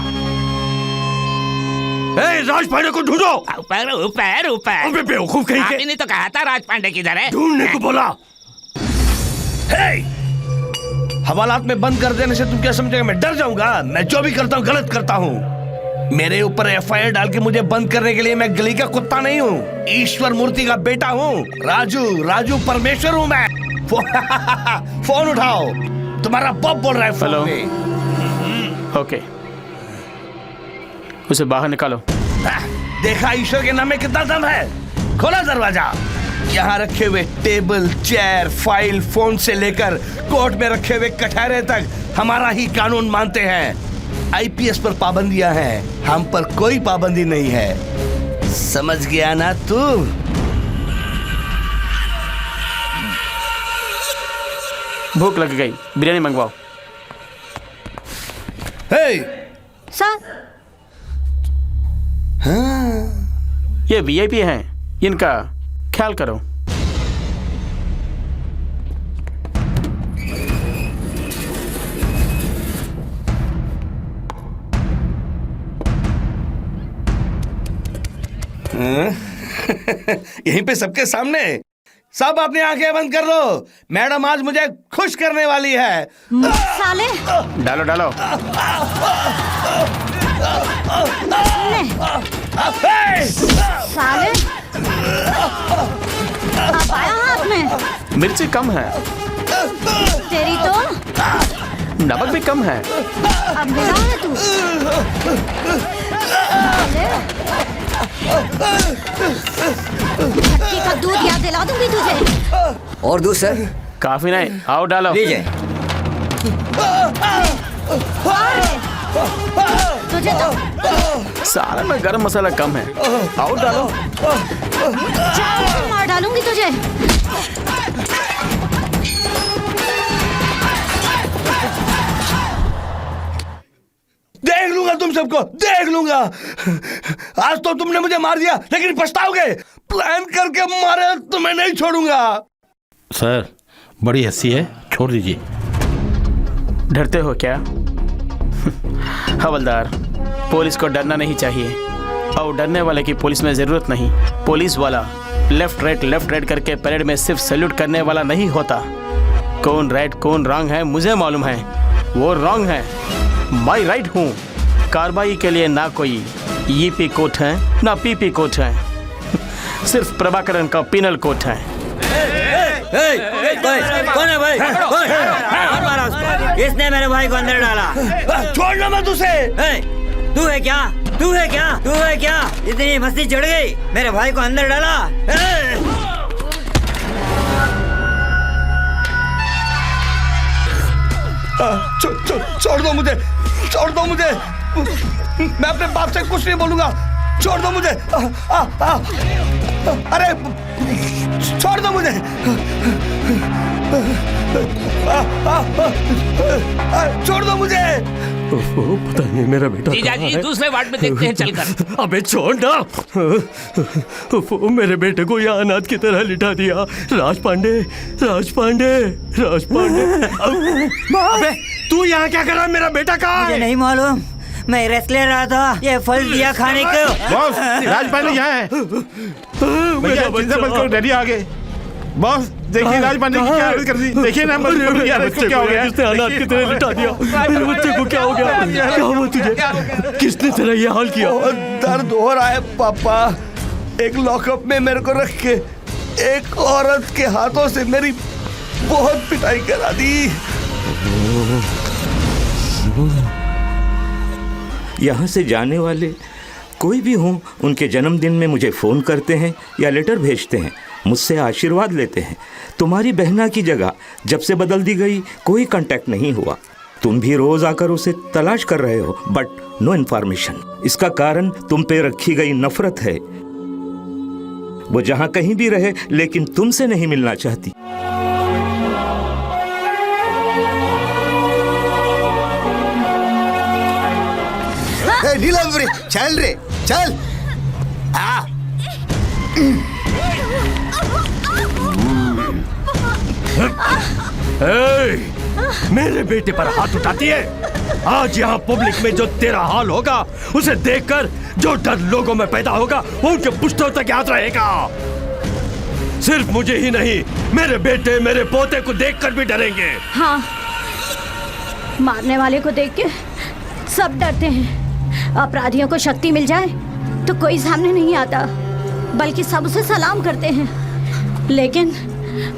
ए, राज पांडे को ढूंढो। ऊपर ऊपर ऊपर। अबे बेवकूफ कहीं के। आपने नहीं तो कहा था राज पांडे किधर है? ढूंढने को बोला। हवालात में बंद कर देने से तुम क्या समझेगा मैं डर जाऊंगा? मैं जो भी करता हूँ गलत करता हूँ। मेरे ऊपर एफआईआर डाल के मुझे बंद करने के लिए मैं गली का कुत्ता नहीं हूँ, ईश्वर मूर्ति का बेटा हूँ। राजू परमेश्वर हूँ मैं। फोन उठाओ, तुम्हारा बाप बोल रहा है फोन में। ओके, उसे बाहर निकालो। देखा ईश्वर के नाम में कितना दम है। खोला दरवाजा। यहाँ रखे हुए टेबल, चेयर, फाइल, फोन से लेकर कोर्ट में रखे हुए कटहरे तक हमारा ही कानून मानते हैं। आईपीएस पर पाबंदियां हैं, हम पर कोई पाबंदी नहीं है। समझ गया ना तू? भूख लग गई, बिरयानी मंगवाओ। सर, ये वीआईपी हैं, इनका ख्याल करो। यहीं पे सबके सामने। सब अपनी आंखें बंद कर लो, मैडम आज मुझे खुश करने वाली है। साले! डालो डालो। साले! अब आया हाथ में। मिर्ची कम है। तेरी तो नमक भी कम है। अब मिला है तू। धक्की का दूध याद दिला दूंगी तुझे। और दूध सर? काफी नहीं, आओ डालो। लीजिए। तुझे तो सारे में गरम मसाला कम है, आओ डालो। मार डालूंगी तुझे। देख लूंगा तुम सबको, देख लूंगा। आज तो तुमने मुझे मार दिया, लेकिन पछताओगे। प्लान करके मारे तो मैं नहीं छोड़ूंगा। सर, बड़ी हंसी है, छोड़ दीजिए। डरते हो क्या? हवलदार, पुलिस को डरना नहीं चाहिए, और डरने वाले की पुलिस में जरूरत नहीं। पुलिस वाला लेफ्ट राइट करके परेड में सिर्फ सैल्यूट करने वाला नहीं होता। कौन राइट कौन रॉन्ग है मुझे मालूम है, वो रॉन्ग है, मैं राइट हूँ। कार्रवाई के लिए ना कोई ईपी कोर्ट है ना पीपी कोर्ट है, सिर्फ प्रभाकरन का पिनल कोर्ट है। कौन है भाई? कौन मारा उसको? किसने मेरे भाई को अंदर डाला? छोड़ना मत उसे। तू है क्या? तू है क्या? तू है क्या? इतनी मस्ती चढ़ गई, मेरे भाई को अंदर डाला। छोड़ दो मुझे, छोड़ दो मुझे। मैं अपने बाप से कुछ नहीं बोलूंगा, छोड़ दो मुझे। अरे छोड़ दो मुझे। छोड़ दो मुझे। पता नहीं मेरा बेटा जीजा जी, दूसरे वार्ड में देखते हैं चलकर। अबे छोड़ ना। वो मेरे बेटे को यहाँ अनाथ की तरह लिटा दिया। राज पांडे। अबे तू यहाँ क्या कर रहा है? मेरा बेटा कहाँ है? नहीं मालूम, मैं रेस्ट ले रहा था, ये फल दिया खाने को। बॉस, राज पांडे यहाँ है। भैया, चिंता मत करो, डैडी आ गए। बॉस देखिए राजपांडे की क्या हालत कर दी। देखिए ना बच्चे क्या हो गया, किसने हालात की तरह लिटा दिया। मेरे बच्चे को क्या हो गया, क्या हुआ तुझे, किसने तेरा ये हाल किया। दर्द हो रहा है पापा। एक लॉकअप में मेरे को रख के एक औरत के हाथों से मेरी बहुत पिटाई करा दी। यहाँ से जाने वाले कोई भी हों, उनके जन्मदिन में मुझे फ़ोन करते हैं या लेटर भेजते हैं, मुझसे आशीर्वाद लेते हैं। तुम्हारी बहना की जगह जब से बदल दी गई कोई कांटेक्ट नहीं हुआ। तुम भी रोज़ आकर उसे तलाश कर रहे हो, बट नो इन्फॉर्मेशन। इसका कारण तुम पे रखी गई नफरत है। वो जहाँ कहीं भी रहे लेकिन तुमसे नहीं मिलना चाहती। नीलम चल रे चल। मेरे बेटे पर हाथ उठाती है। आज यहाँ पब्लिक में जो तेरा हाल होगा उसे देखकर जो डर लोगों में पैदा होगा वो उनके पुश्तों तक याद रहेगा। सिर्फ मुझे ही नहीं, मेरे बेटे मेरे पोते को देखकर भी डरेंगे। हाँ, मारने वाले को देख के सब डरते हैं। अपराधियों को शक्ति मिल जाए तो कोई सामने नहीं आता, बल्कि सब उसे सलाम करते हैं। लेकिन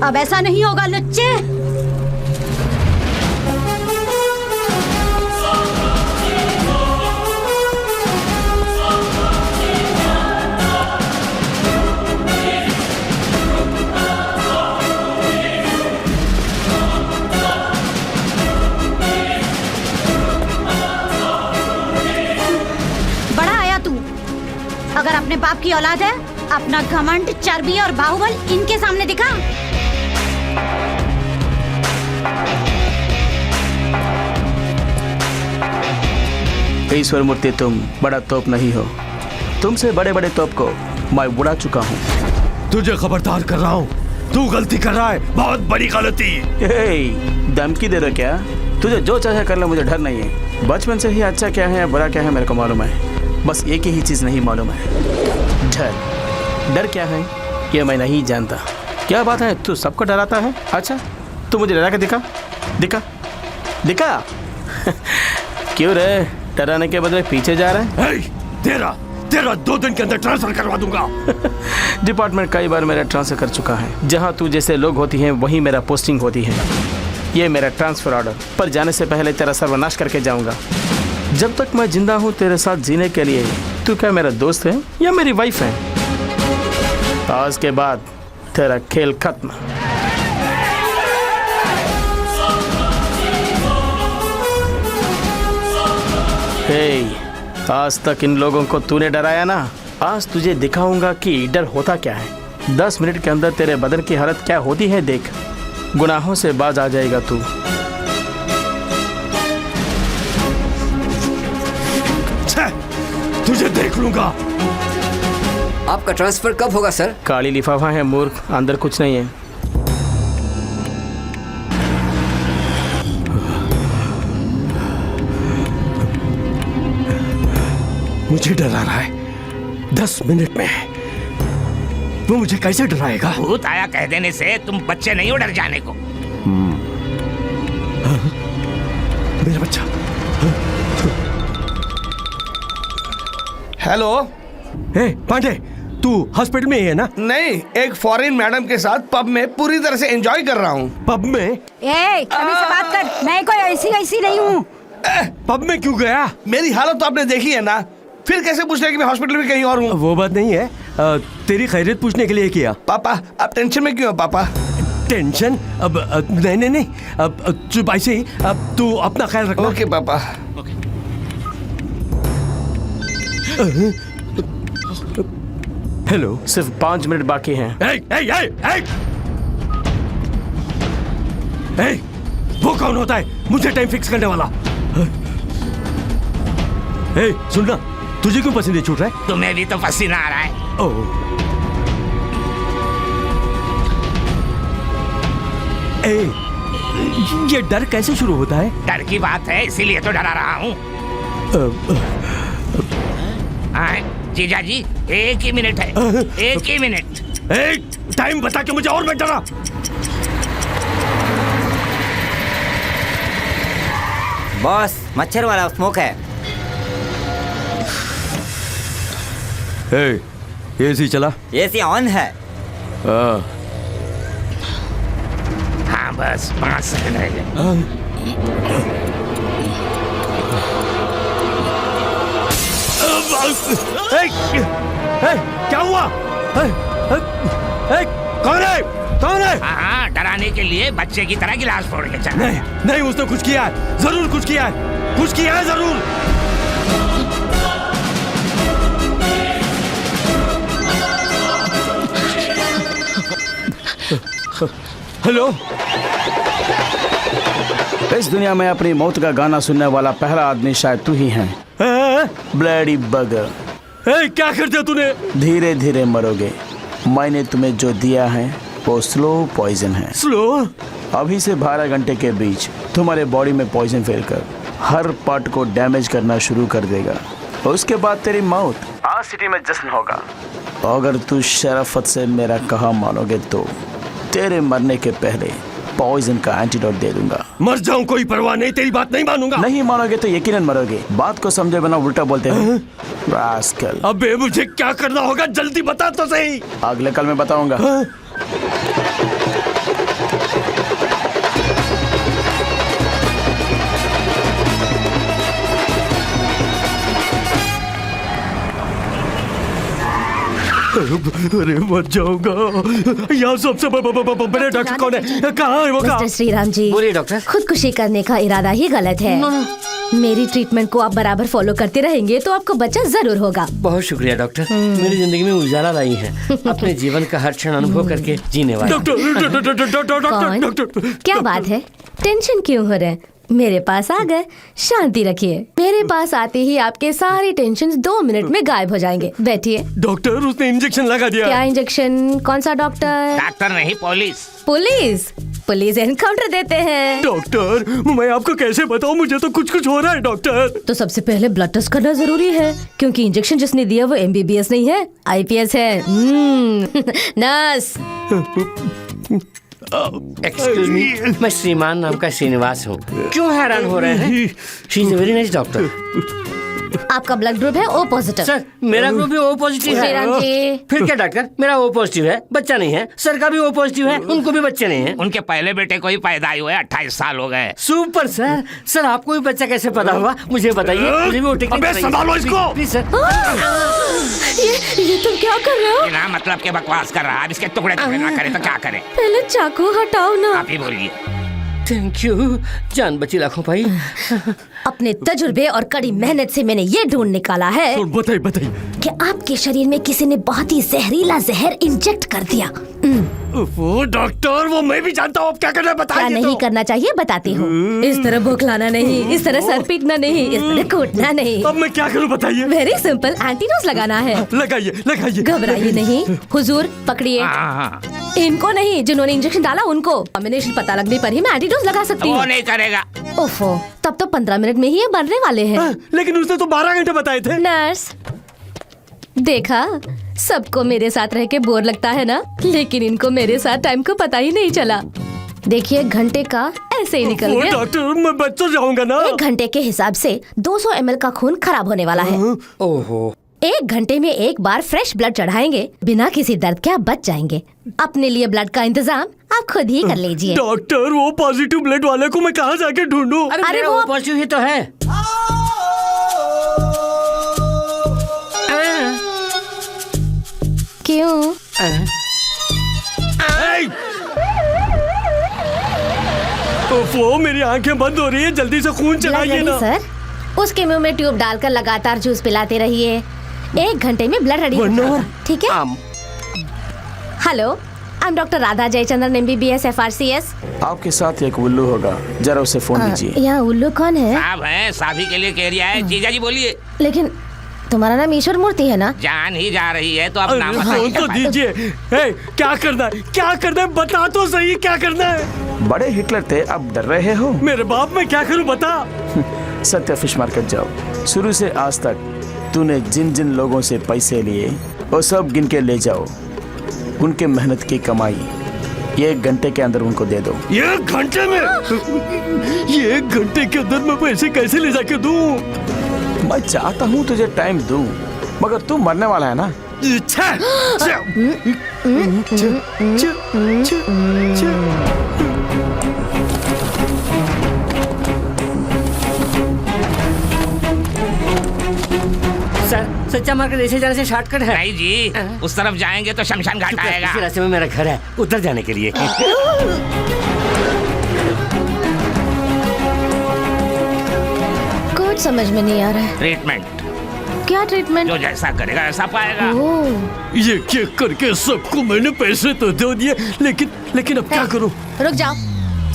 अब ऐसा नहीं होगा लुच्चे। अगर अपने बाप की औलाद है, अपना घमंड, चर्बी और बाहुबल इनके सामने दिखा। ईश्वर मूर्ति, तुम बड़ा तोप नहीं हो। तुमसे बड़े बड़े तोप को मैं उड़ा चुका हूँ। तुझे खबरदार कर रहा हूँ, तू गलती कर रहा है, बहुत बड़ी गलती। धमकी दे रहे हो क्या? तुझे जो चाहे कर ले, मुझे डर नहीं है। बचपन से ही अच्छा क्या है या बुरा क्या है मेरे को मालूम है। बस एक ही चीज नहीं मालूम है, डर। डर क्या है ये मैं नहीं जानता। क्या बात है, तू सबको डराता है? अच्छा, तू मुझे डरा के दिखा दिखा दिखा। क्यों रे, डराने के बदले पीछे जा रहा है? तेरा 2 दिन के अंदर ट्रांसफर करवा दूंगा। डिपार्टमेंट कई बार मेरा ट्रांसफर कर चुका है। जहाँ तू जैसे लोग होती हैं वहीं मेरा पोस्टिंग होती है। ये मेरा ट्रांसफर ऑर्डर। पर जाने से पहले तेरा सर्वनाश करके जाऊंगा। जब तक मैं जिंदा हूँ तेरे साथ जीने के लिए तू क्या मेरा दोस्त है या मेरी वाइफ है? आज के बाद तेरा खेल खत्म। आज तक इन लोगों को तूने डराया ना, आज तुझे दिखाऊंगा कि डर होता क्या है। 10 मिनट के अंदर तेरे बदन की हालत क्या होती है देख। गुनाहों से बाज आ जाएगा तू। तुझे देख लूंगा। आपका ट्रांसफर कब होगा सर? काली लिफाफा है मूर्ख, अंदर कुछ नहीं है। मुझे डरा रहा है 10 मिनट में। वो मुझे कैसे डराएगा? भूत आया कह देने से तुम बच्चे नहीं हो डर जाने को। मेरा बच्चा। हेलो। पांडे, तू हॉस्पिटल में ही है ना? नहीं, एक फॉरेन मैडम के साथ पब में पूरी तरह से एंजॉय कर रहा हूँ। पब में? कभी से बात कर, मैं कोई ऐसी नहीं हूँ। पब में क्यों गया? मेरी हालत तो आपने देखी है ना, फिर कैसे पूछ रहे कि मैं हॉस्पिटल में कहीं और हूँ? वो बात नहीं है, तेरी खैरियत पूछने के लिए किया। पापा, आप टेंशन में क्यों हो पापा? टेंशन? अब नहीं, अब चुप ऐसे ही। अब तू अपना ख्याल रखना। ओके पापा। हेलो। सिर्फ 5 मिनट बाकी हैं। वो कौन होता है मुझे टाइम फिक्स करने वाला? सुनना, तुझे क्यों पसीने छूट रहा है? तुम्हें भी तो पसीना आ रहा है। ये डर कैसे शुरू होता है? डर की बात है इसीलिए तो डरा रहा हूँ। जीजा जी, 1 ही मिनट है, 1 ही मिनट। टाइम बता के मुझे और मत डरा। बॉस, मच्छर वाला स्मोक है। एसी चला? एसी ऑन है। हाँ बस 5 सेकंड रह गए। क्या हुआ? कौन है? कौन है? हाँ, डराने के लिए बच्चे की तरह गिलास फोड़ के चल। नहीं नहीं, उसने कुछ किया है, जरूर कुछ किया है, कुछ किया है जरूर। हेलो। इस दुनिया में अपनी मौत का गाना सुनने वाला पहला आदमी शायद तू ही है। ब्लडी बगर। क्या कर दिया तूने? धीरे धीरे मरोगे। मैंने तुम्हें जो दिया है वो स्लो पॉइजन है। स्लो? अभी से 12 घंटे के बीच तुम्हारे बॉडी में पॉइजन फैलकर हर पार्ट को डैमेज करना शुरू कर देगा। उसके बाद तेरी मौत। आज सिटी में जश्न होगा। अगर तू शराफत से मेरा कहा मानोगे तो तेरे मरने के पहले पॉइजन का एंटीडोट दे दूंगा। मर जाऊं कोई परवाह नहीं, तेरी बात नहीं मानूंगा। नहीं मानोगे तो यकीनन मरोगे। बात को समझे बिना उल्टा बोलते हो। रास्कल। अबे मुझे क्या करना होगा, जल्दी बता तो सही। अगले कल मैं बताऊंगा। अरे मर जाऊंगा। यहाँ सबसे बड़े डॉक्टर कौन है? कहाँ है वो? मिस्टर श्रीराम जी, बोलिए डॉक्टर। खुदकुशी करने का इरादा ही गलत है। मेरी ट्रीटमेंट को आप बराबर फॉलो करते रहेंगे तो आपको बच्चा जरूर होगा। बहुत शुक्रिया डॉक्टर, मेरी जिंदगी में उजाला लाई है। अपने जीवन का हर क्षण अनुभव करके जीने वाला। डॉक्टर क्या बात है, टेंशन क्यों हो रहे हैं? मेरे पास आ गए, शांति रखिए। मेरे पास आते ही आपके सारे टेंशन 2 मिनट में गायब हो जाएंगे। बैठिए। डॉक्टर, उसने इंजेक्शन लगा दिया। क्या इंजेक्शन? कौन सा डॉक्टर? डॉक्टर नहीं, पुलिस। पुलिस? पुलिस एनकाउंटर देते हैं। डॉक्टर, मैं आपको कैसे बताऊं, मुझे तो कुछ हो रहा है डॉक्टर। तो सबसे पहले ब्लड टेस्ट करना जरूरी है, क्योंकि इंजेक्शन जिसने दिया वो MBBS नहीं है, IPS है। नर्स। एक्सक्यूज मी, मैं श्रीमान नाम का श्रीनिवास हूँ। क्यों हैरान हो रहे हैं? She is very nice doctor. आपका ब्लड ग्रुप है O पॉजिटिव। सर, मेरा ग्रुप भी O पॉजिटिव है। श्रीराम जी। फिर क्या डॉक्टर, मेरा O पॉजिटिव है, बच्चा नहीं है। सर का भी O पॉजिटिव है, उनको भी बच्चे नहीं है। उनके पहले बेटे को ही पैदा हुए 28 साल हो गए। Super sir. सर आपको भी बच्चा कैसे पता हुआ, मुझे बताइए। मुझे भी OT अबे संभालो इसको। Please sir. ये तुम क्या कर रहे हो? बिना मतलब के बकवास कर रहा है। अब इसके टुकड़े टुकड़े ना करे तो क्या करे? पहले चाकू हटाओ ना। आप ही बोलिए। थैंक यू, जान बची लाखों भाई। अपने तजुर्बे और कड़ी मेहनत से मैंने ये ढूंढ निकाला है बताइए कि आपके शरीर में किसी ने बहुत ही जहरीला जहर इंजेक्ट कर दिया। वो डॉक्टर, वो मैं भी जानता हूँ। अब क्या करना है बताइए। क्या नहीं करना चाहिए बताती हूँ। इस तरह भौंकलाना नहीं, इस तरह सर पीटना नहीं, इस तरह कूटना नहीं। अब मैं क्या करूँ बताइए। वेरी सिंपल, एंटीडोज लगाना है। लगाइए। घबराइए नहीं। हुजूर पकड़िए। इनको नहीं, जिन्होंने इंजेक्शन डाला उनको। कॉम्बिनेशन पता लगने पर ही मैं एंटीडोज लगा सकती हूँ। वो नहीं करेगा। ओफो, तब तो 15 मिनट में ही ये बनने वाले हैं। लेकिन उसने तो 12 घंटे बताए थे। नर्स, देखा, सबको मेरे साथ रह के बोर लगता है ना, लेकिन इनको मेरे साथ टाइम को पता ही नहीं चला। देखिए, घंटे का ऐसे ही निकल गया। डॉक्टर, मैं बच तो जाऊंगा ना। 1 घंटे के हिसाब से 200 ml का खून खराब होने वाला है। ओहो। 1 घंटे में एक बार फ्रेश ब्लड चढ़ाएंगे, बिना किसी दर्द के आप बच जाएंगे। अपने लिए ब्लड का इंतजाम आप खुद ही कर लीजिए। डॉक्टर, वो पॉजिटिव ब्लड वाले को मैं कहाँ जाके ढूंढूं? अरे वो पॉजिटिव ही तो है। क्यों? वो मेरी आंखें बंद हो रही है, जल्दी से खून चढ़ाइए ना। सर, उसके मुंह में ट्यूब डालकर लगातार जूस पिलाते रहिए। 1 घंटे में ब्लड रेडी होगा, ठीक है? Hello, I am doctor Radha Jayachandran MBBS FRCS। आपके साथ एक उल्लू होगा, जरा उसे फोन कीजिए। यहाँ उल्लू कौन है? साहब है, शादी के लिए कह रहा है। जीजा जी बोलिए। लेकिन तुम्हारा नाम ईश्वर मूर्ति है ना? जान ही जा रही है तो अब नाम फोन तो दीजिए। क्या करना है, क्या करना है, बता तो सही, क्या करना है? बड़े हिटलर थे, अब डर रहे हो? मेरे बाप, मैं क्या करूं बता। सत्य फिश मार्केट जाओ। शुरू से आज तक तूने जिन जिन लोगों से पैसे लिए वो सब गिन के ले जाओ। उनके मेहनत की कमाई ये 1 घंटे के अंदर उनको दे दो। 1 घंटे में? ये 1 घंटे के अंदर मैं पैसे कैसे ले जाके दूं? मैं चाहता हूँ तुझे टाइम दूं, मगर तू मरने वाला है ना। सर सच्चा मार्केट ऐसे जाने से शॉर्टकट है। नहीं जी, उस तरफ जाएंगे तो शमशान घाट आएगा। इसी रास्ते में मेरा घर है, उधर जाने के लिए। कुछ समझ में नहीं आ रहा है। ट्रीटमेंट। क्या ट्रीटमेंट? जो जैसा करेगा ऐसा पाएगा। ये चेक करके सबको मैंने पैसे तो दे दिए, लेकिन अब क्या करूं? रुक जाओ।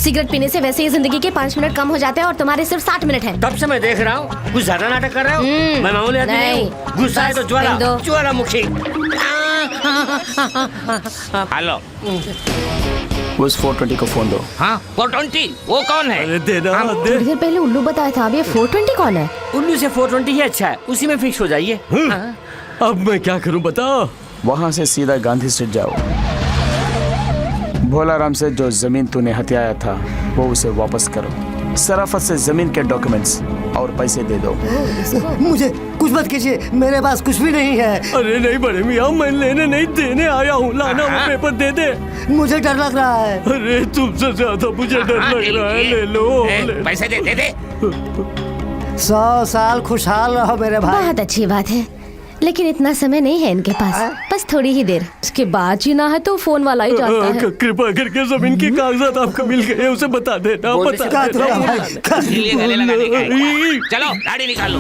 सिगरेट पीने से वैसे ही जिंदगी के 5 मिनट कम हो जाते हैं और तुम्हारे सिर्फ 60 मिनट हैं। तब से मैं देख रहा हूँ कुछ ज्यादा नाटक कर रहे हो। मैं मामूली आदमी नहीं हूँ। गुस्सा है तो ज्वालामुखी। हेलो, उस 420 को फोन दो। हाँ 420, वो कौन है? अरे देना दे। थोड़ी देर पहले उल्लू बताया था, अब ये 420 कौन है? उल्लू से 420 ही अच्छा है, उसी में फिक्स हो जाइए। अब मैं क्या करूं बताओ? वहाँ से सीधा गांधी स्ट्रीट जाओ। भोलाराम से जो जमीन तूने हथियाया था वो उसे वापस करो। सराफत से जमीन के डॉक्यूमेंट्स और पैसे दे दो। मुझे कुछ मत कीजिए, मेरे पास कुछ भी नहीं है। अरे नहीं बड़े मियाँ, मैं लेने नहीं देने आया हूँ। लाना वो पेपर दे दे। मुझे डर लग रहा है। अरे तुमसे ज्यादा मुझे डर लग रहा है। ले लो, पैसे दे दे। 100 साल खुशहाल रहो मेरे भाई। बहुत अच्छी बात है, लेकिन इतना समय नहीं है इनके पास, बस थोड़ी ही देर। उसके बाद जीना है तो फोन वाला ही जानता है। कृपा करके जमीन के कागजात आपको मिल गए, उसे बता देना। इसलिए गले लगाने का है। चलो गाड़ी निकाल लो।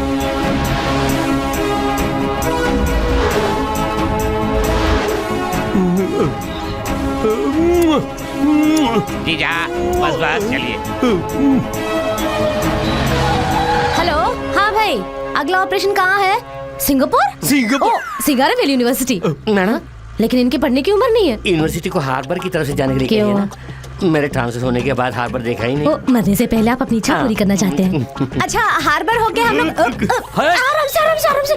जीजा बस चलिए। हेलो, हाँ भाई, अगला ऑपरेशन कहाँ है? सिंगापुर? सिंगारा वेली यूनिवर्सिटी। मैडम, लेकिन इनके पढ़ने की उम्र नहीं है। यूनिवर्सिटी को हार्बर की तरफ से जाने के लिए क्यों? कहिए ना। मेरे ट्रांसफर होने के बाद हार्बर देखा ही नहीं। मरने से पहले आप अपनी इच्छा पूरी करना चाहते हैं। अच्छा, हार्बर हो गया हम लोग। आराम से।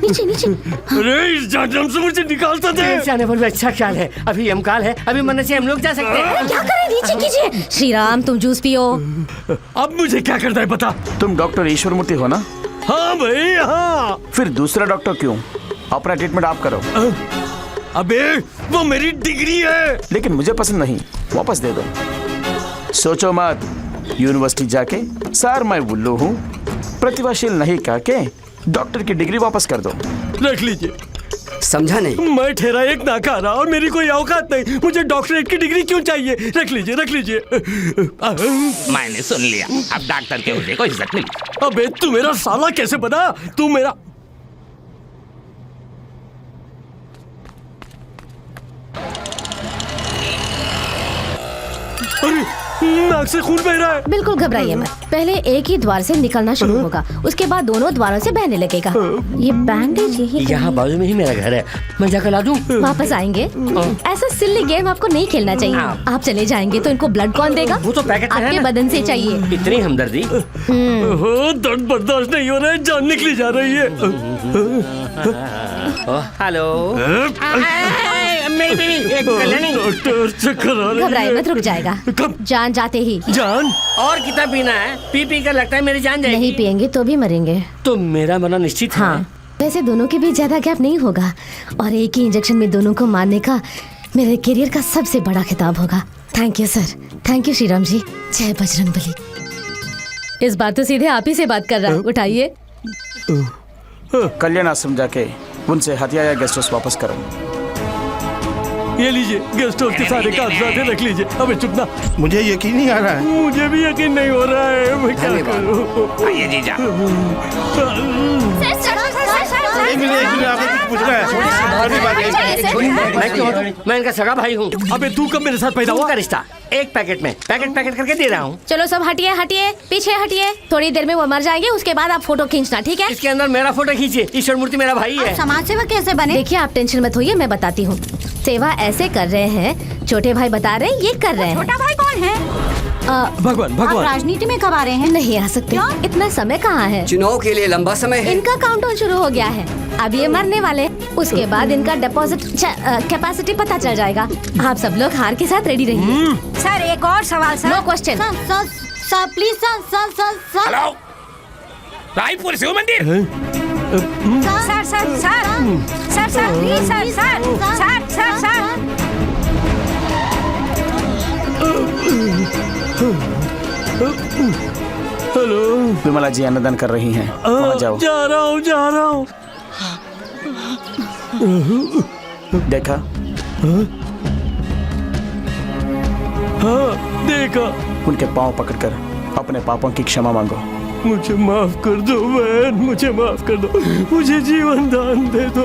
नीचे नीचे। अरे इस जन्म से मुझे निकालता थे। जाने पर भी अच्छा ख्याल है, अभी यमकाल है, अभी मरने से हम लोग जा सकते हैं। क्या करें, नीचे कीजिए। श्री राम, तुम जूस पियो। अब मुझे क्या करना है बता। तुम डॉक्टर ईश्वर मूर्ति हो ना? हाँ भाई हाँ। फिर दूसरा डॉक्टर क्यों? अपना ट्रीटमेंट आप करो। अबे वो मेरी डिग्री है। लेकिन मुझे पसंद नहीं, वापस दे दो। सोचो मत, यूनिवर्सिटी जाके सर मैं बुल्लू हूँ, प्रतिभाशील नहीं कह के डॉक्टर की डिग्री वापस कर दो। रख लीजिए। समझा नहीं? मैं ठहरा एक नाकारा और मेरी कोई औकात नहीं। मुझे डॉक्टरेट की डिग्री क्यों चाहिए? रख लीजिए। मैंने सुन लिया, अब डॉक्टर के होने को इज्जत मिली। अबे तू मेरा साला कैसे बना? तू मेरा नाक से खून बह रहा है। बिल्कुल घबराइए मत, पहले एक ही द्वार से निकलना शुरू होगा, उसके बाद दोनों द्वारों से बहने लगेगा। ये बैंडेज यही यहाँ बाजू में ही मेरा घर है, मैं जाकर ला दूं? वापस आएंगे। ऐसा सिल्ली गेम आपको नहीं खेलना चाहिए। आप चले जाएंगे तो इनको ब्लड कौन देगा? वो तो पैकेट में है आपके ना। बदन से चाहिए। इतनी हमदर्दी। दर्द बर्दाश्त नहीं हो रहा है, जान निकली जा रही है। हेलो, मेरी बीवी कल्याणी। डॉक्टर चक्कर आ रही है। घबराइए मत, रुक जाएगा। जान जाते ही। जान? और कितना पीना है? पी कर लगता है मेरी जान जाएगी। नहीं पिएंगे तो भी मरेंगे। तो मेरा मरना निश्चित है। हाँ, वैसे दोनों के बीच ज्यादा गैप नहीं होगा और एक ही इंजेक्शन में दोनों को मारने का मेरे करियर का सबसे बड़ा खिताब होगा। Thank you sir, thank you Shriram ji. जय बजरंगबली। इस बार तो सीधे आप ही से बात कर रहा हूँ, उठाइए। कल्याण आश्रम जाके उनसे हथियाया गेस्ट हाउस वापस करो। ये लीजिए, गेस्ट हाउस के सारे कागजात रख लीजिए। अबे चुप ना। मुझे यकीन नहीं आ रहा है। मुझे भी यकीन नहीं हो रहा है, मैं क्या करूं? आइए जीजा। मैं इनका सगा भाई हूँ। अबे तू कब मेरे साथ पैदा हुआ? का रिश्ता एक पैकेट में पैकेट करके दे रहा हूँ। चलो सब हटिए, पीछे हटिए। थोड़ी देर में वो मर जाएंगे, उसके बाद आप फोटो खींचना, ठीक है? इसके अंदर मेरा फोटो खींचिए। ईश्वर मूर्ति मेरा भाई है। समाज सेवा कैसे बने? देखिए आप टेंशन मत होइए, मैं बताती हूँ। सेवा ऐसे कर रहे हैं, छोटे भाई बता रहे हैं, ये कर रहे हैं। छोटा भाई कौन हैं? भगवान आप राजनीति में कब आ रहे हैं? नहीं आ सकते। इतना समय कहाँ है? चुनाव के लिए लंबा समय है। इनका काउंटडाउन शुरू हो गया है। अब ये मरने वाले, उसके बाद इनका डिपॉजिट कैपेसिटी पता चल जाएगा। आप सब लोग हार के साथ रेडी रहिए। सर एक और सवाल sir. No question. Sir please sir. Hello, Raipur Shiv मंदिर। Sir please sir. Hello, Vimala ji अन्नदान कर रही हैं। वहाँ जाओ। जा रहा हूँ। देखा? हाँ देखा। उनके पांव पकड़कर अपने पापों की क्षमा मांगो। मुझे माफ कर दो बहन, मुझे माफ कर दो, मुझे जीवन दान दे दो।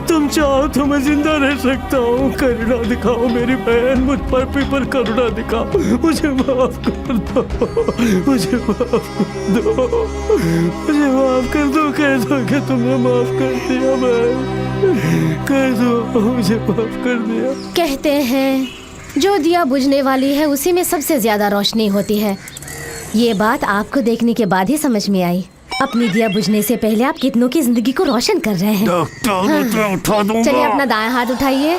तुम चाहो तो मैं जिंदा रह सकता हूँ। करुणा दिखाओ मेरी बहन, मुझ पर करुणा दिखाओ। मुझे माफ कर दो, मुझे माफ कर दो। कह दो कि तुमने माफ कर दिया बहन, कह दो मुझे माफ कर दिया। कहते हैं जो दिया बुझने वाली है उसी में सबसे ज्यादा रोशनी होती है। ये बात आपको देखने के बाद ही समझ में आई। अपनी दिया बुझने से पहले आप कितनों की जिंदगी को रोशन कर रहे हैं। उठा दूंगा। चलिए अपना दायां हाथ उठाइए।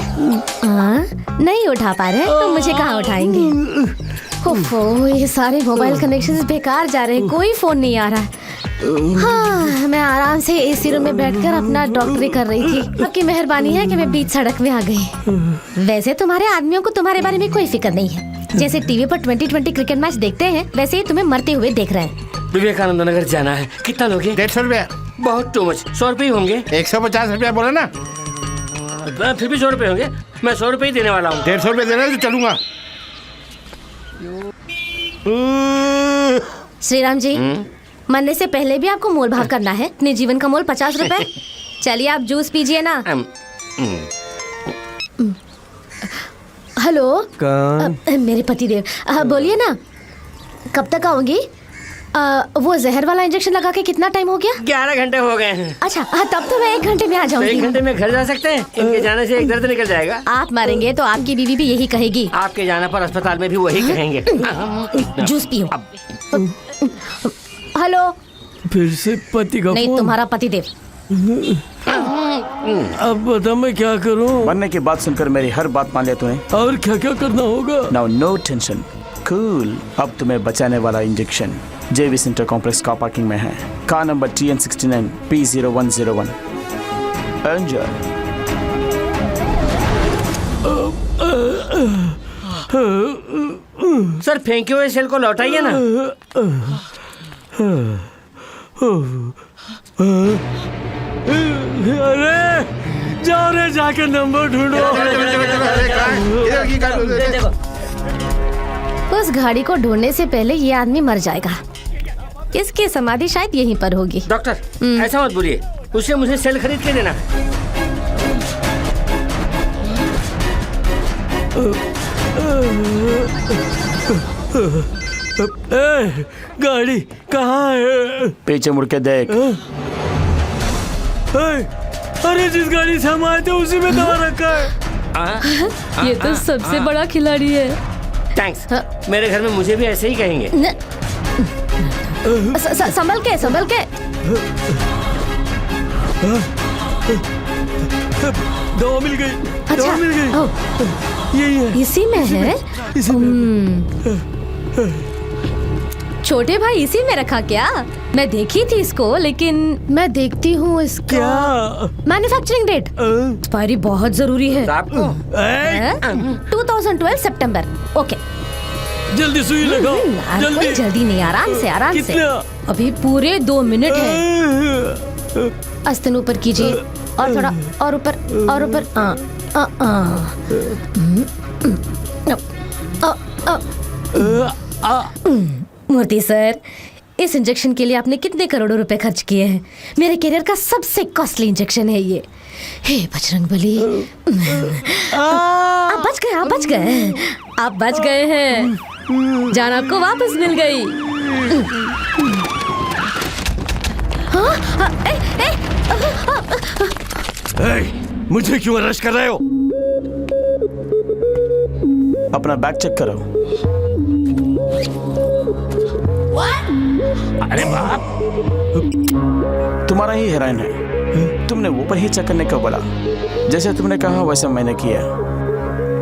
नहीं उठा पा रहे तो मुझे कहाँ उठाएंगे। ओफो, ये सारे मोबाइल कनेक्शंस बेकार जा रहे हैं, कोई फोन नहीं आ रहा है। हाँ, मैं आराम से एसी रूम में बैठकर अपना डॉक्टरी कर रही थी। आपकी मेहरबानी है कि मैं बीच सड़क में आ गई। वैसे तुम्हारे आदमियों को तुम्हारे बारे में कोई फिक्र नहीं है। जैसे टीवी पर 2020 क्रिकेट मैच देखते हैं, वैसे ही तुम्हें मरते हुए देख रहे हैं। विवेकानंद नगर जाना है। कितना लोगे? 150 रुपया। बहुत टू मच। 100 रुपये होंगे। 150 रुपया बोला ना। फिर भी 100 रुपये होंगे। मैं 100 रुपये ही देने वाला हूँ। 150 रुपया देना तो चलूंगा। श्रीराम जी, मरने से पहले भी आपको मोल भाव करना है। अपने जीवन का मोल 50 रुपए। चलिए आप जूस पीजिए ना। हेलो, मेरे पतिदेव, बोलिए ना, कब तक आओगी? वो जहर वाला इंजेक्शन लगा के कितना टाइम हो गया? 11 घंटे हो गए हैं। अच्छा, तब तो मैं 1 घंटे में आ जाऊंगी। 1 घंटे में घर जा सकते हैं? इनके जाने से एक दर्द निकल जाएगा। आप मरेंगे तो आपकी बीवी भी यही कहेगी। आपके जाने पर अस्पताल में भी वही कहेंगे। जूस पियो। हेलो, फिर से पति का नहीं, फोन? तुम्हारा पतिदेव। अब बता मैं क्या करूं? मरने की बात सुनकर मेरी हर बात मान लिया तूने। और क्या क्या करना होगा? Now no tension, cool. अब तुम्हें बचाने वाला इंजेक्शन जेवी सेंटर कॉम्प्लेक्स कार पार्किंग में है। Car number TN69 P0101। Enjoy. Sir फेंके हुए सेल को लौटाइए ना। अरे जाओ रे, जाके नंबर ढूंढो। उस गाड़ी को ढूंढने से पहले ये आदमी मर जाएगा। इसकी समाधि शायद यहीं पर होगी। डॉक्टर ऐसा मत बोलिए, उसे मुझे सेल खरीद के देना है। गाड़ी कहाँ है? पीछे मुड़ के देख। अरे जिस गाड़ी से हम आए थे उसी में दवा रखा है। ये तो सबसे बड़ा खिलाड़ी है। थैंक्स। मेरे घर में मुझे भी ऐसे ही कहेंगे। संभल के, संभल के। दवा मिल गई। अच्छा, दवा मिल गई। यही है। इसी में है। छोटे भाई इसी में रखा क्या? मैं देखी थी इसको, लेकिन मैं देखती हूँ इसका मैन्युफैक्चरिंग डेट एक्सपायरी बहुत जरूरी है। आपको 2012 सितंबर। ओके, जल्दी सुई लगाओ। जल्दी जल्दी नहीं, आराम से, आराम से। अभी पूरे 2 मिनट है। आस्ते ऊपर कीजिए, और थोड़ा और ऊपर, और ऊपर। मूर्ति सर, इस इंजेक्शन के लिए आपने कितने करोड़ों रुपए खर्च किए हैं? मेरे करियर का सबसे कॉस्टली इंजेक्शन है ये। हे बजरंगबली, आप बच गए, आप बच गए, आप बच गए हैं। जान आपको वापस मिल गई। मुझे क्यों अरेस्ट कर रहे हो? अपना बैग चेक करो। अरे बाप, तुम्हारा ही हेरोइन है। तुमने वो पर ही चेक करने को बोला, जैसे तुमने कहा वैसा मैंने किया,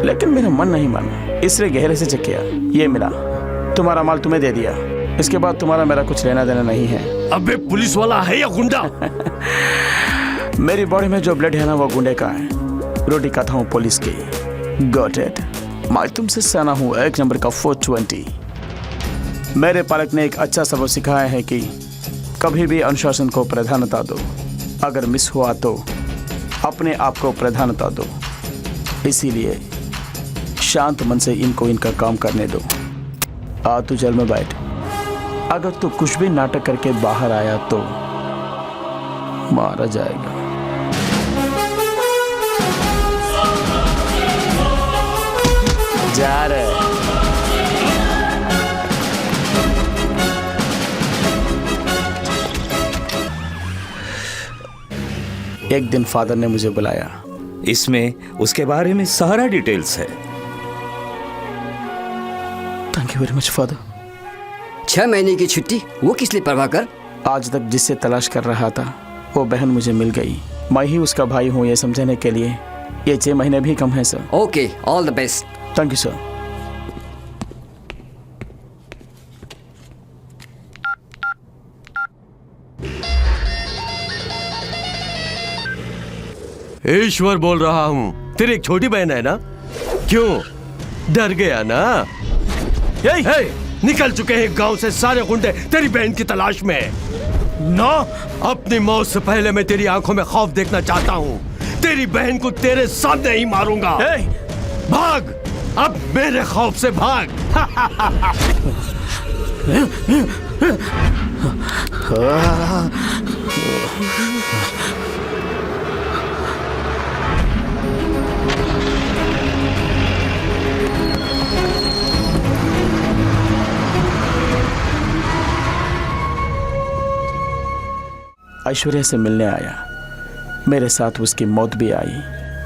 लेकिन मेरा मन नहीं माना, इसलिए गहरे से चेक किया। ये मिला, तुम्हारा माल तुम्हें दे दिया। इसके बाद तुम्हारा मेरा कुछ लेना देना नहीं है। अबे पुलिस वाला है या गुंडा? मेरी बॉडी में जो ब्लड है ना वो गुंडे का है, रोटी खाता हूँ पुलिस की। Got it. मैं तुमसे सना हूँ 1 नंबर का 420। मेरे पालक ने एक अच्छा सबक सिखाया है कि कभी भी अनुशासन को प्राधान्यता दो, अगर मिस हुआ तो अपने आप को प्राधान्यता दो। इसीलिए शांत मन से इनको इनका काम करने दो। आ तू जेल में बैठ। अगर तू कुछ भी नाटक करके बाहर आया तो मारा जाएगा। जा रहे एक दिन फादर ने मुझे बुलाया। इसमें उसके बारे में सारा डिटेल्स है। Thank you very much father. 6 महीने की छुट्टी, वो किस लिए प्रभाकर? आज तक जिससे तलाश कर रहा था वो बहन मुझे मिल गई। मैं ही उसका भाई हूँ ये समझने के लिए ये 6 महीने भी कम है sir. Okay, all the best. Thank you sir. Ishwar बोल रहा हूँ। तेरी एक छोटी बहन है ना? क्यों डर गया ना? निकल चुके हैं गांव से सारे गुंडे तेरी बहन की तलाश में। ना, अपनी मौत से पहले मैं तेरी आंखों में खौफ देखना चाहता हूँ। तेरी बहन को तेरे सामने ही मारूंगा। भाग, अब मेरे खौफ से भाग। ऐश्वर्या से मिलने आया, मेरे साथ उसकी मौत भी आई।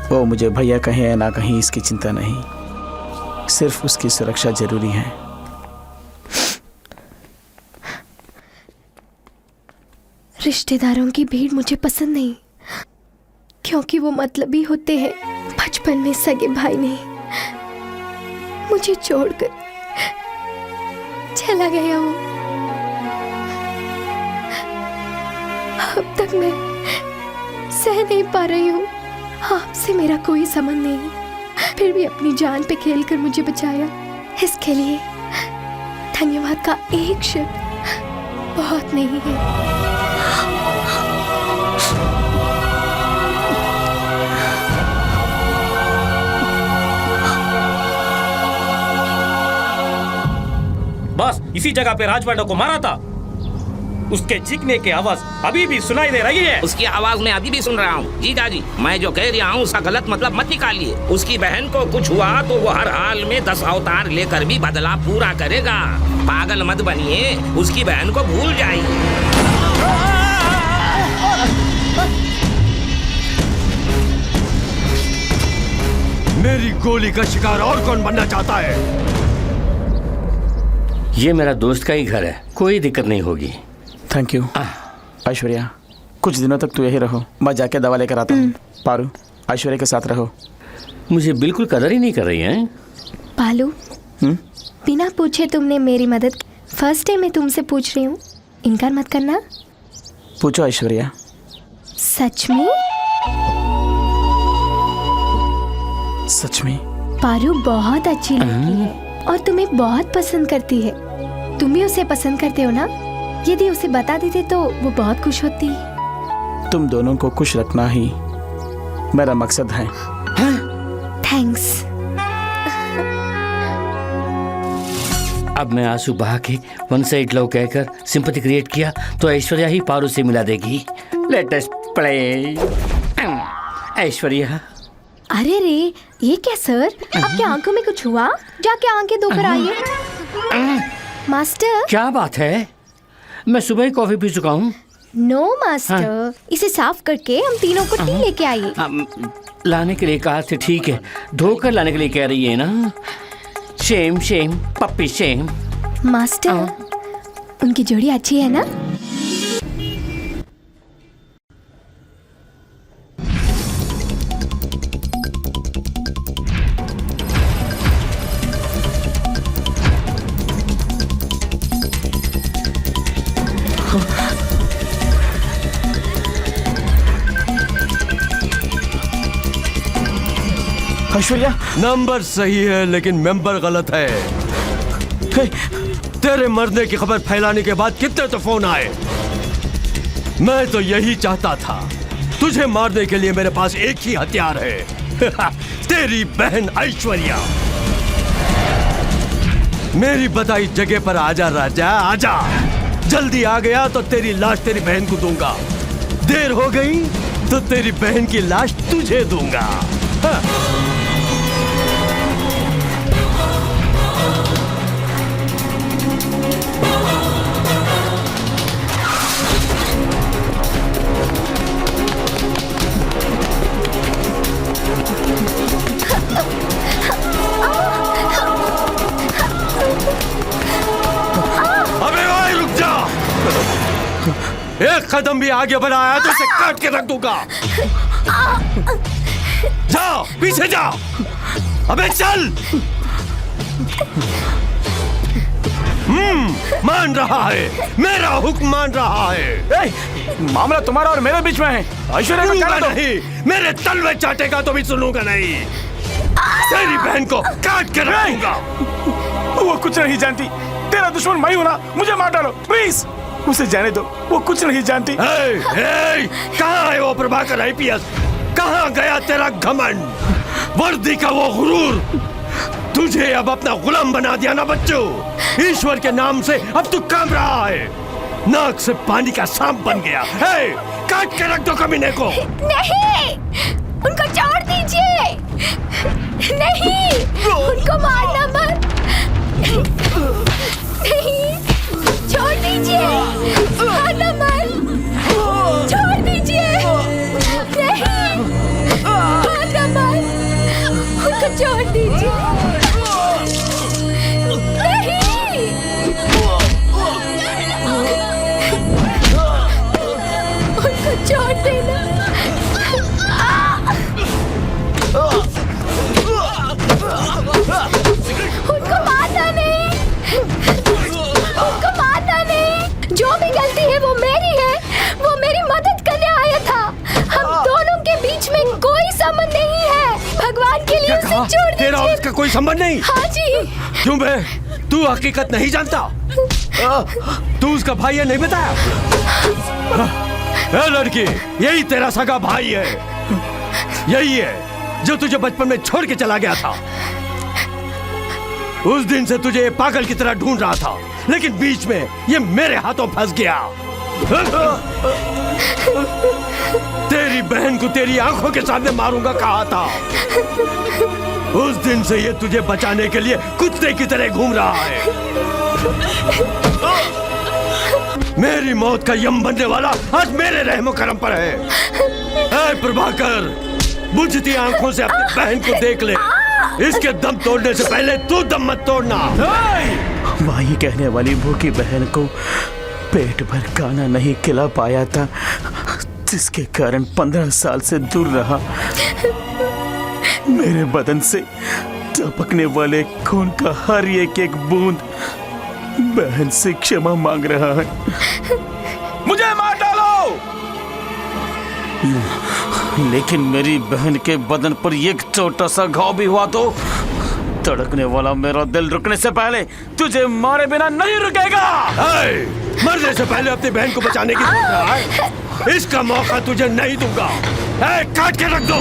वो मुझे भैया कहे या ना कहीं इसकी चिंता नहीं, सिर्फ उसकी सुरक्षा जरूरी है। रिश्तेदारों की भीड़ मुझे पसंद नहीं, क्योंकि वो मतलबी होते हैं। बचपन में सगे भाई ने मुझे छोड़कर चला गया वो। अब तक मैं सह नहीं पा रही हूँ। आपसे मेरा कोई संबंध नहीं, फिर भी अपनी जान पे खेलकर मुझे बचाया। इसके लिए धन्यवाद का एक शब्द बहुत नहीं है। बस इसी जगह पे राजवाड़ा को मारा था। उसके चीखने की आवाज अभी भी सुनाई दे रही है। उसकी आवाज मैं अभी भी सुन रहा हूँ। जीजाजी, मैं जो कह रहा हूँ उसका गलत मतलब मत निकालिए। उसकी बहन को कुछ हुआ तो वो हर हाल में 10 अवतार लेकर भी बदला पूरा करेगा। पागल मत बनिए, उसकी बहन को भूल जाइए। मेरी गोली का शिकार और कौन बनना चाहता है? ये मेरा दोस्त का ही घर है, कोई दिक्कत नहीं होगी। Thank you. ऐश्वर्या, कुछ दिनों तक तू यही रहो, मैं जाके दवा लेकर आता हूँ। पारू, ऐश्वर्या के साथ रहो। मुझे बिल्कुल कदर ही नहीं कर रही है। पालू, बिना पूछे तुमने मेरी मदद की। फर्स्ट टाइम मैं तुमसे पूछ रही हूँ, इनकार मत करना। पूछो ऐश्वर्या। सच में? सच में? पारू बहुत अच्छी लड़की है और तुम्हें बहुत पसंद करती है। तुम भी उसे पसंद करते हो ना? यदि उसे बता देते तो वो बहुत खुश होती। तुम दोनों को खुश रखना ही मेरा मकसद है। थैंक्स। अब मैं आंसू बहा के वन साइड लव कहकर सिंपैथी क्रिएट किया तो ऐश्वर्या ही पारू से मिला देगी। Let us play. ऐश्वर्या। अरे रे, ये क्या सर? आपकी आंखों में कुछ हुआ? जाके आंखें धोकर आइए। मास्टर। क्या बात है? मैं सुबह ही कॉफी पी चुका हूँ। नो मास्टर, इसे साफ करके हम तीनों को टी लेके आइए। लाने के लिए कहा था, ठीक है। धोकर लाने के लिए कह रही है ना? Shem shame puppy shame. Master उनकी जोड़ी अच्छी है ना? ऐश्वर्या, नंबर सही है लेकिन मेंबर गलत है। तेरे मरने की खबर फैलाने के बाद कितने तो फोन आए। मैं तो यही चाहता था, तुझे मारने के लिए मेरे पास एक ही हथियार है तेरी बहन ऐश्वर्या। मेरी बताई जगह पर आजा राजा, आजा। जल्दी आ गया तो तेरी लाश तेरी बहन को दूंगा, देर हो गई तो तेरी बहन की लाश तुझे दूंगा। एक कदम भी आगे बढ़ाया तो उसे काट के रख दूंगा। जाओ, पीछे जाओ। अबे चल। मान रहा है, मेरा हुक्म मान रहा है। मामला तुम्हारा और मेरे बीच में है। ऐश्वर्या को सुनूंगा नहीं, मेरे तलवे चाटेगा तो भी सुनूंगा नहीं। तेरी बहन को काट के रखूंगा। वो कुछ नहीं जानती, तेरा दुश्मन मैं हूं ना, मुझे मार डालो प्लीज। उसे जाने दो, वो कुछ नहीं जानती। कहाँ है वो प्रभाकर आईपीएस? कहाँ गया तेरा घमंड, वर्दी का वो गुरूर? तुझे अब अपना गुलाम बना दिया ना बच्चों। ईश्वर के नाम से अब तू काम रहा है, नाक से पानी का सांप बन गया। काट के रख दो कमीने को। नहीं, उनको छोड़ दीजिए। नहीं, उनको मारना मत। नहीं, छोड़ दीजिए, मारना मत, छोड़ दीजिए। नहीं, मारना मत, उनको छोड़ दीजिए। नहीं, उनको छोड़ देना। उनको मारना नहीं, उनको मारना नहीं। जो भी गलती है वो मेरी है, वो मेरी मदद करने आया था। हम दोनों के बीच में कोई संबंध नहीं है। भगवान के लिए उसे छोड़ दीजिए। तेरा और उसका कोई संबंध नहीं? हाँ जी। क्यों बे, तू हकीकत नहीं जानता? तू उसका भाई है, नहीं बताया? लड़की, यही तेरा सगा भाई है, यही है जो तुझे बचपन में छोड़ के चला गया था। उस दिन से तुझे पागल की तरह ढूंढ रहा था, लेकिन बीच में ये मेरे हाथों फंस गया। तेरी बहन को तेरी आंखों के सामने मारूंगा कहा था। उस दिन से ये तुझे बचाने के लिए कुत्ते की तरह घूम रहा है। मेरी मौत का यम बनने वाला आज मेरे रहमो करम पर है। ऐ प्रभाकर, बुझती आंखों से अपनी बहन को देख ले। इसके दम तोड़ने से पहले तू दम मत तोड़ना। माही कहने वाली भूखी बहन को पेट भर खाना नहीं खिला पाया था, जिसके कारण 15 साल से दूर रहा। मेरे बदन से टपकने वाले खून का हर एक बूंद बहन से क्षमा मांग रहा है। मुझे मार डालो, लेकिन मेरी बहन के बदन पर एक छोटा सा घाव भी हुआ तो धड़कने वाला मेरा दिल रुकने से पहले तुझे मारे बिना नहीं रुकेगा। मरने से पहले अपनी बहन को बचाने की सोच रहा है? इसका मौका तुझे नहीं दूंगा। काट के रख दो।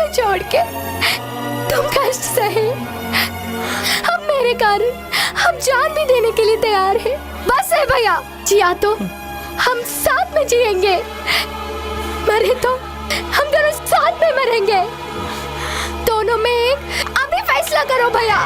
छोड़ के तुम कष्ट सहे। अब मेरे कारण हम जान भी देने के लिए तैयार हैं। बस है भैया, जिया तो हम साथ में जिएंगे, मरे तो हम दोनों साथ में मरेंगे। दोनों में एक, अभी फैसला करो भैया।